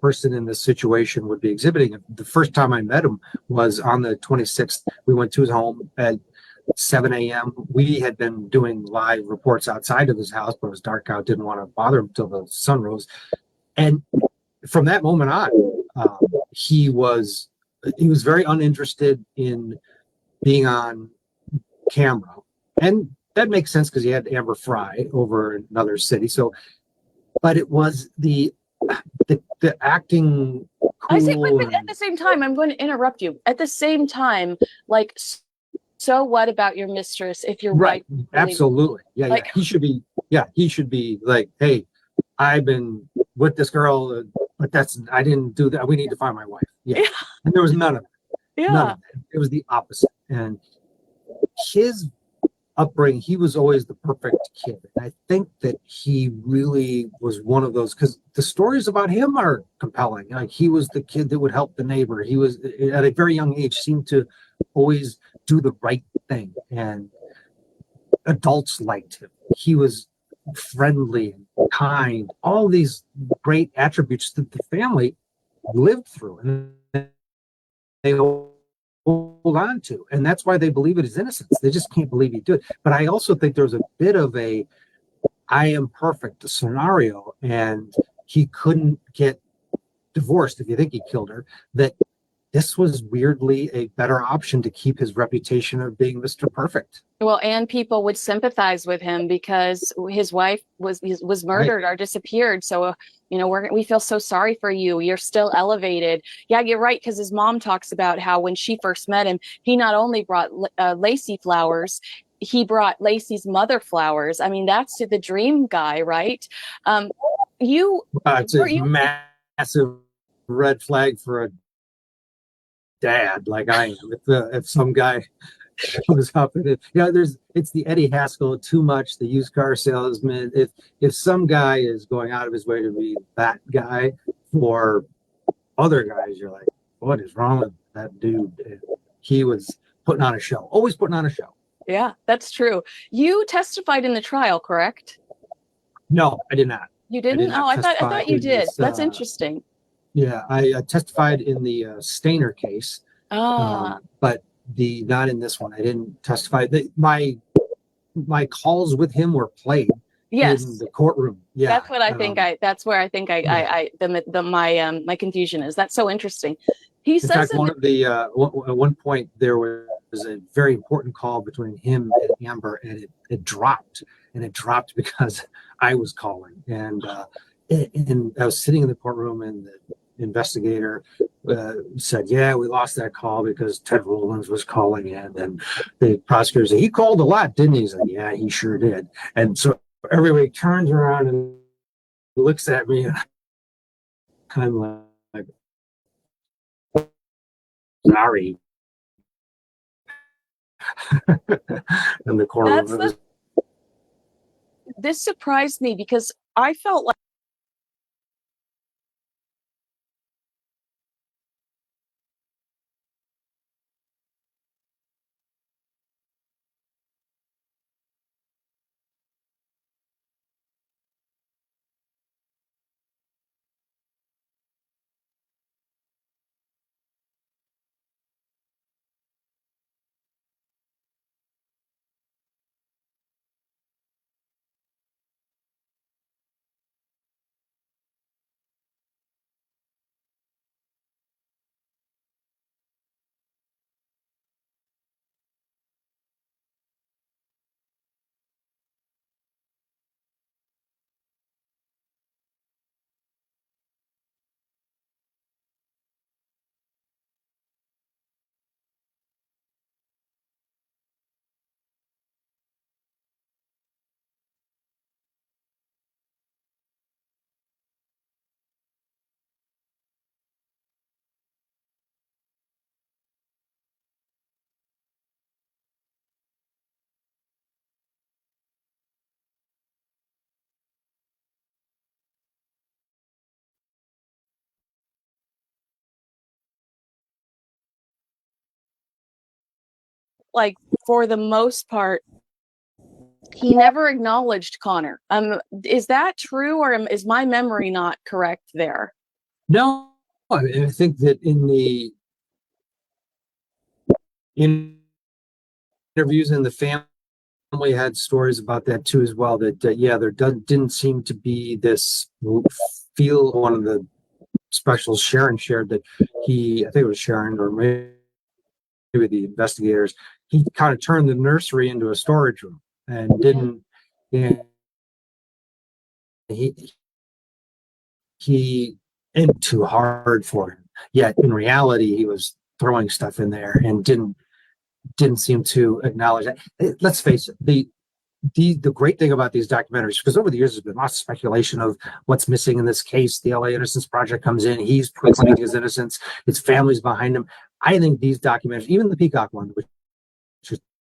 person in this situation would be exhibiting. The first time I met him was on the 26th. We went to his home at 7 a.m. We had been doing live reports outside of his house, but it was dark out, didn't want to bother him till the sun rose. And from that moment on, he was very uninterested in being on camera, and that makes sense because he had Amber Fry over in another city. So, but it was the acting. I say, Cool but at the same time, I'm going to interrupt you. At the same time, like, so what about your mistress if your right? wife? Absolutely, yeah, like, yeah. He should be, yeah, he should be like, hey, I've been with this girl, but I didn't do that. We need to find my wife. Yeah, Yeah. And there was none of it. Yeah. None of it. It was the opposite. And his upbringing, he was always the perfect kid. And I think that he really was one of those, because the stories about him are compelling. Like, he was the kid that would help the neighbor. He was, at a very young age, seemed to always do the right thing. And adults liked him. He was friendly and kind, all these great attributes that the family lived through and they hold on to. And that's why they believe it is innocence. They just can't believe he did it. But I also think there's a bit of a I am perfect scenario, and he couldn't get divorced if you think he killed her, that this was weirdly a better option to keep his reputation of being Mr. Perfect. Well, and people would sympathize with him because his wife was murdered or disappeared. So, we feel so sorry for you. You're still elevated. Yeah, you're right. Because his mom talks about how when she first met him, he not only brought Lacey flowers, he brought Lacey's mother flowers. I mean, that's the dream guy, right? It's a massive red flag for a dad like I am. If some guy shows up and it's the Eddie Haskell too much, the used car salesman. If some guy is going out of his way to be that guy for other guys, you're like, what is wrong with that dude? He was putting on a show, always putting on a show. Yeah, that's true. You testified in the trial, correct? No, I did not. You didn't? I thought you did. That's interesting. Yeah, I testified in the Stainer case, but not in this one. I didn't testify. My calls with him were played in the courtroom. Yeah, that's what I think. That's where I think my confusion is. That's so interesting. He says, in fact, at one point there was a very important call between him and Amber, and it dropped, because I was calling, and I was sitting in the courtroom, and the investigator said, yeah, we lost that call because Ted Rollins was calling in. And the prosecutor said, he called a lot, didn't he? He's like, yeah, he sure did. And so everybody turns around and looks at me, and I'm like, sorry. In the courtroom. This surprised me because I felt like for the most part, he never acknowledged Connor. Is that true, or is my memory not correct there? No, I think that in the interviews in the family had stories about that too as well. That there didn't seem to be this feel. One of the specials, Sharon shared that I think it was Sharon or maybe the investigators, he kind of turned the nursery into a storage room and didn't, he aimed too hard for him. Yet in reality, he was throwing stuff in there and didn't seem to acknowledge that. Let's face it, the great thing about these documentaries, because over the years there's been lots of speculation of what's missing in this case. The LA Innocence Project comes in, he's proclaiming his innocence, his family's behind him. I think these documentaries, even the Peacock one, which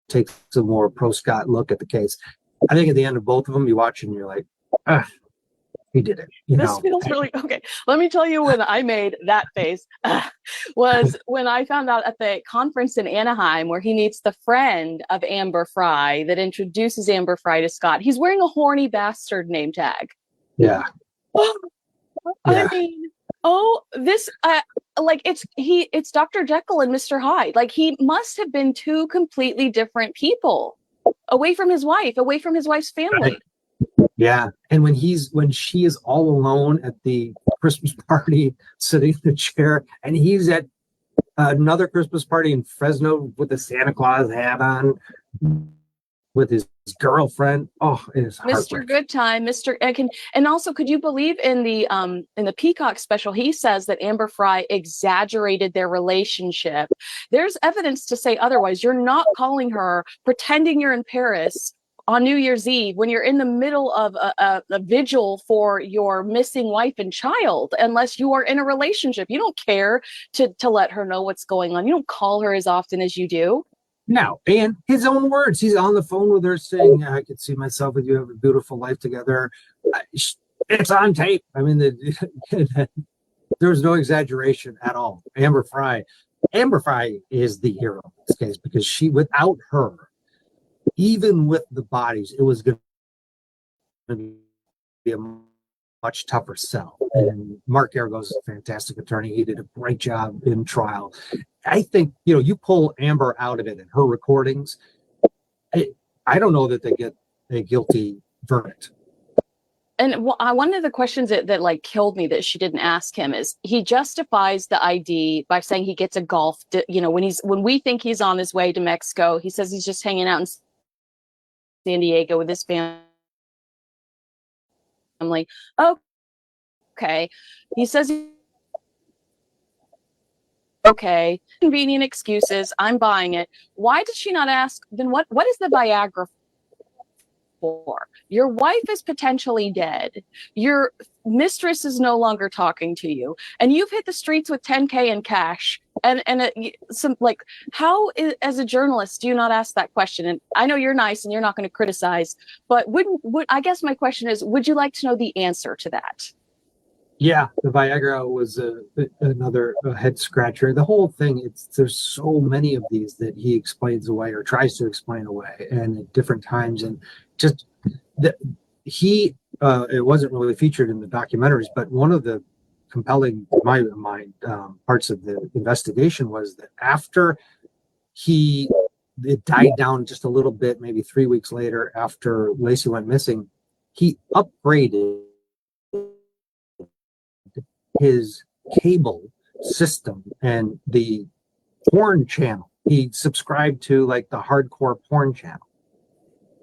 takes a more pro-Scott look at the case, I think at the end of both of them, you watch and you're like, he did it. This feels really okay. Let me tell you when I made that face was when I found out at the conference in Anaheim where he meets the friend of Amber Fry that introduces Amber Fry to Scott. He's wearing a horny bastard name tag. Yeah. I mean, this like it's Dr. Jekyll and Mr. Hyde. Like he must have been two completely different people, away from his wife, away from his wife's family. Yeah, and when she is all alone at the Christmas party, sitting in the chair, and he's at another Christmas party in Fresno with the Santa Claus hat on, with his girlfriend. Oh, it is Mr. Goodtime, Mr. Ekin. And also, could you believe in the Peacock special, he says that Amber Fry exaggerated their relationship. There's evidence to say otherwise. You're not calling her, pretending you're in Paris on New Year's Eve when you're in the middle of a vigil for your missing wife and child, unless you are in a relationship. You don't care to let her know what's going on. You don't call her as often as you do. No, and his own words. He's on the phone with her saying, I could see myself with you, have a beautiful life together. It's on tape. I mean, there's no exaggeration at all. Amber Fry is the hero in this case, because without her, even with the bodies, it was going to be a much tougher sell. And Mark Geragos is a fantastic attorney. He did a great job in trial. I think, you pull Amber out of it and her recordings, I don't know that they get a guilty verdict. And one of the questions that like killed me that she didn't ask him is he justifies the ID by saying he gets a golf, when we think he's on his way to Mexico, he says he's just hanging out in San Diego with his family. I'm like, okay. He says, okay, convenient excuses. I'm buying it. Why did she not ask? Then what is the Viagra for? Your wife is potentially dead. Your mistress is no longer talking to you, and you've hit the streets with 10K in cash. And some like, how as a journalist do you not ask that question? And I know you're nice and you're not going to criticize, but would I guess my question is, would you like to know the answer to that? Yeah, the Viagra was another head scratcher. The whole thing, there's so many of these that he explains away or tries to explain away, and at different times, and just it wasn't really featured in the documentaries, but one of the compelling, in my mind, parts of the investigation was that after it died down just a little bit, maybe 3 weeks later after Laci went missing, he upgraded his cable system and the porn channel. He subscribed to like the hardcore porn channel,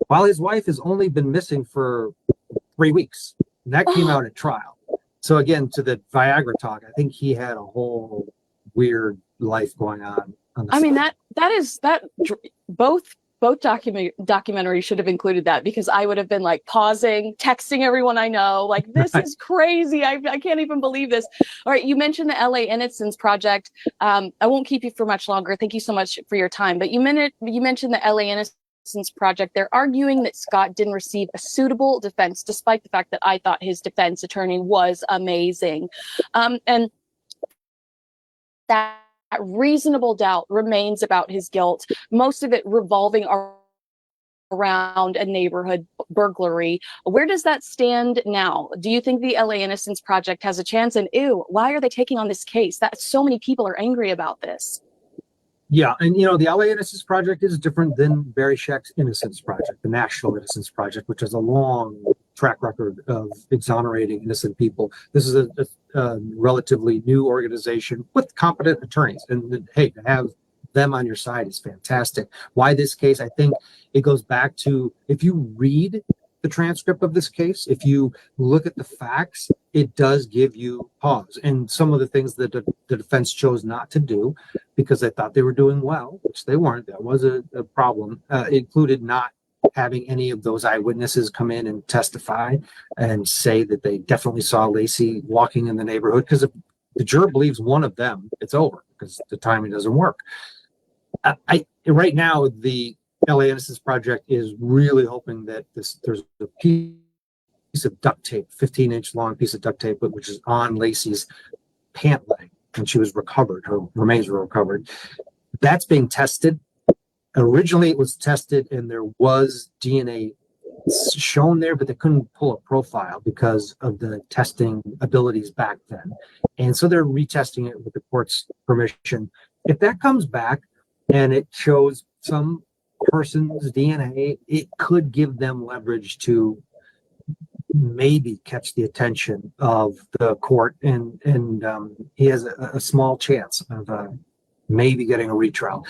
while his wife has only been missing for 3 weeks. And that came out at trial. So again, to the Viagra talk, I think he had a whole weird life going on the I mean, side. both documentaries should have included that, because I would have been like pausing, texting everyone I know, like, this is crazy. I can't even believe this. All right. You mentioned the LA Innocence Project. I won't keep you for much longer. Thank you so much for your time. But you mentioned the LA Innocence Project. They're arguing that Scott didn't receive a suitable defense, despite the fact that I thought his defense attorney was amazing. And that reasonable doubt remains about his guilt, most of it revolving around a neighborhood burglary. Where does that stand now? Do you think the LA Innocence Project has a chance? And why are they taking on this case? That so many people are angry about this. Yeah, and the LA Innocence Project is different than Barry Scheck's Innocence Project, the National Innocence Project, which has a long track record of exonerating innocent people. This is a relatively new organization with competent attorneys, and hey, to have them on your side is fantastic. Why this case? I think it goes back to, if you read the transcript of this case, if you look at the facts, it does give you pause. And some of the things that the defense chose not to do because they thought they were doing well, which they weren't, that was a problem, included not having any of those eyewitnesses come in and testify and say that they definitely saw Laci walking in the neighborhood. Because if the juror believes one of them, it's over because the timing doesn't work. Right now, the LA Innocence Project is really hoping that there's a piece of duct tape, 15-inch long piece of duct tape, which is on Laci's pant leg when she was recovered. Her remains were recovered. That's being tested. Originally, it was tested, and there was DNA shown there, but they couldn't pull a profile because of the testing abilities back then. And so they're retesting it with the court's permission. If that comes back and it shows some person's DNA, it could give them leverage to maybe catch the attention of the court, and he has a small chance of maybe getting a retrial.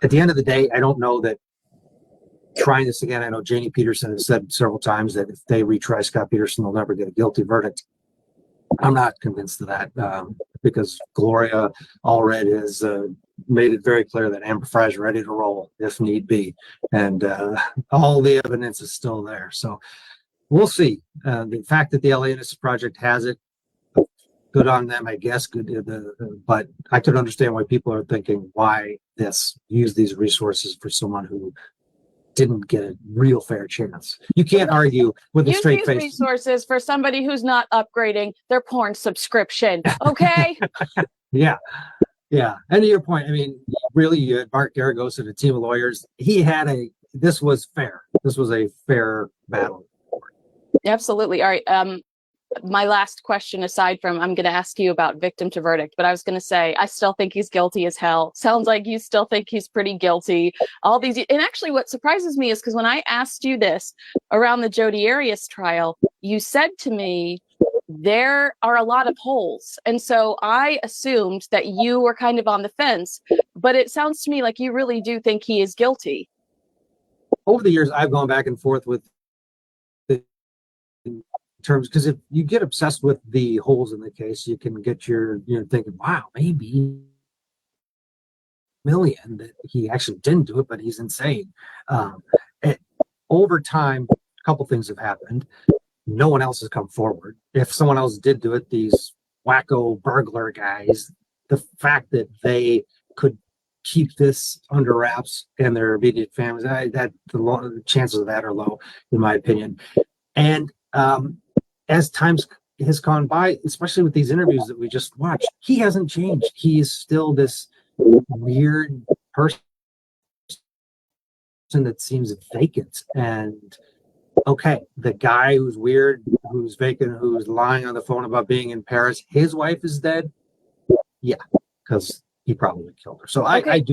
At the end of the day, I don't know that trying this again. I know Janie Peterson has said several times that if they retry Scott Peterson, they'll never get a guilty verdict. I'm not convinced of that because Gloria Allred has made it very clear that Amber Frey is ready to roll if need be, and all the evidence is still there. So we'll see. The fact that the LA Innocence Project has it, good on them, I guess. Good, but I could understand why people are thinking, why use these resources for someone who didn't get a real fair chance. You can't argue with a straight face. Use these resources for somebody who's not upgrading their porn subscription. Okay. Yeah. And to your point, I mean, really, you had Mark Garagos and a team of lawyers. This was fair. This was a fair battle. Absolutely. All right. My last question, aside from, I'm going to ask you about victim to verdict, but I was going to say, I still think he's guilty as hell. Sounds like you still think he's pretty guilty. All these, and actually what surprises me is because when I asked you this around the Jodi Arias trial, you said to me, there are a lot of holes. And so I assumed that you were kind of on the fence, but it sounds to me like you really do think he is guilty. Over the years, I've gone back and forth with terms, because if you get obsessed with the holes in the case, you can get thinking, wow, maybe million that he actually didn't do it, but he's insane. Over time, a couple things have happened. No one else has come forward. If someone else did do it, these wacko burglar guys, the fact that they could keep this under wraps and their immediate families, the chances of that are low, in my opinion. And as times has gone by, especially with these interviews that we just watched, he hasn't changed. He is still this weird person that seems vacant. And okay, the guy who's weird, who's vacant, who's lying on the phone about being in Paris, his wife is dead. Yeah, because he probably killed her. So okay.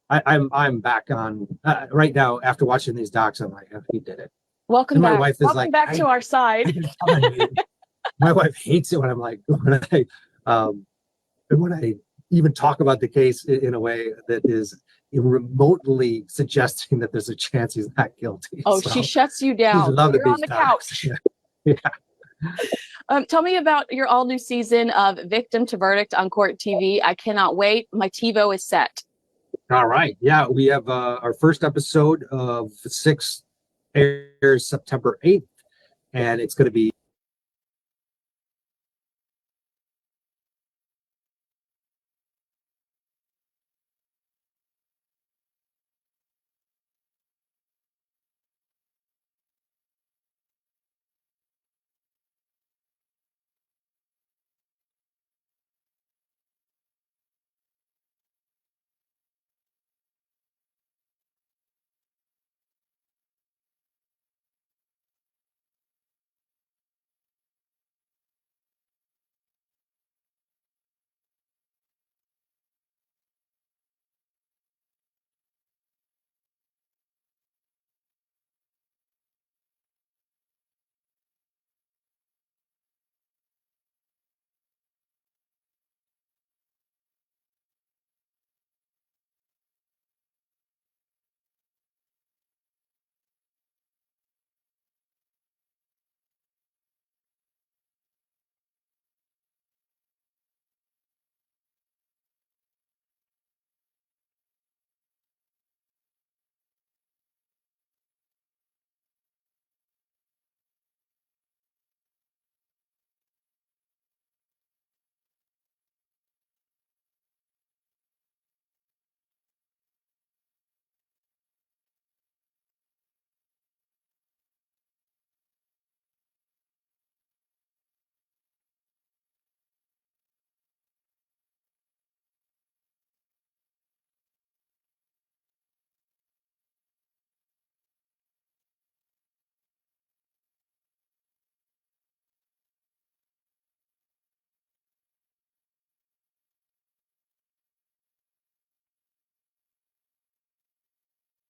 I'm back on right now after watching these docs. I'm like, oh, he did it. Welcome back. Welcome back to our side. My wife hates it when I'm like, when I even talk about the case in a way that is remotely suggesting that there's a chance he's not guilty. Oh, so she shuts you down. You're on the couch. Yeah. Tell me about your all new season of Victim to Verdict on Court TV. I cannot wait. My TiVo is set. All right. Yeah, we have our first episode of 6 airs September 8th, and it's going to be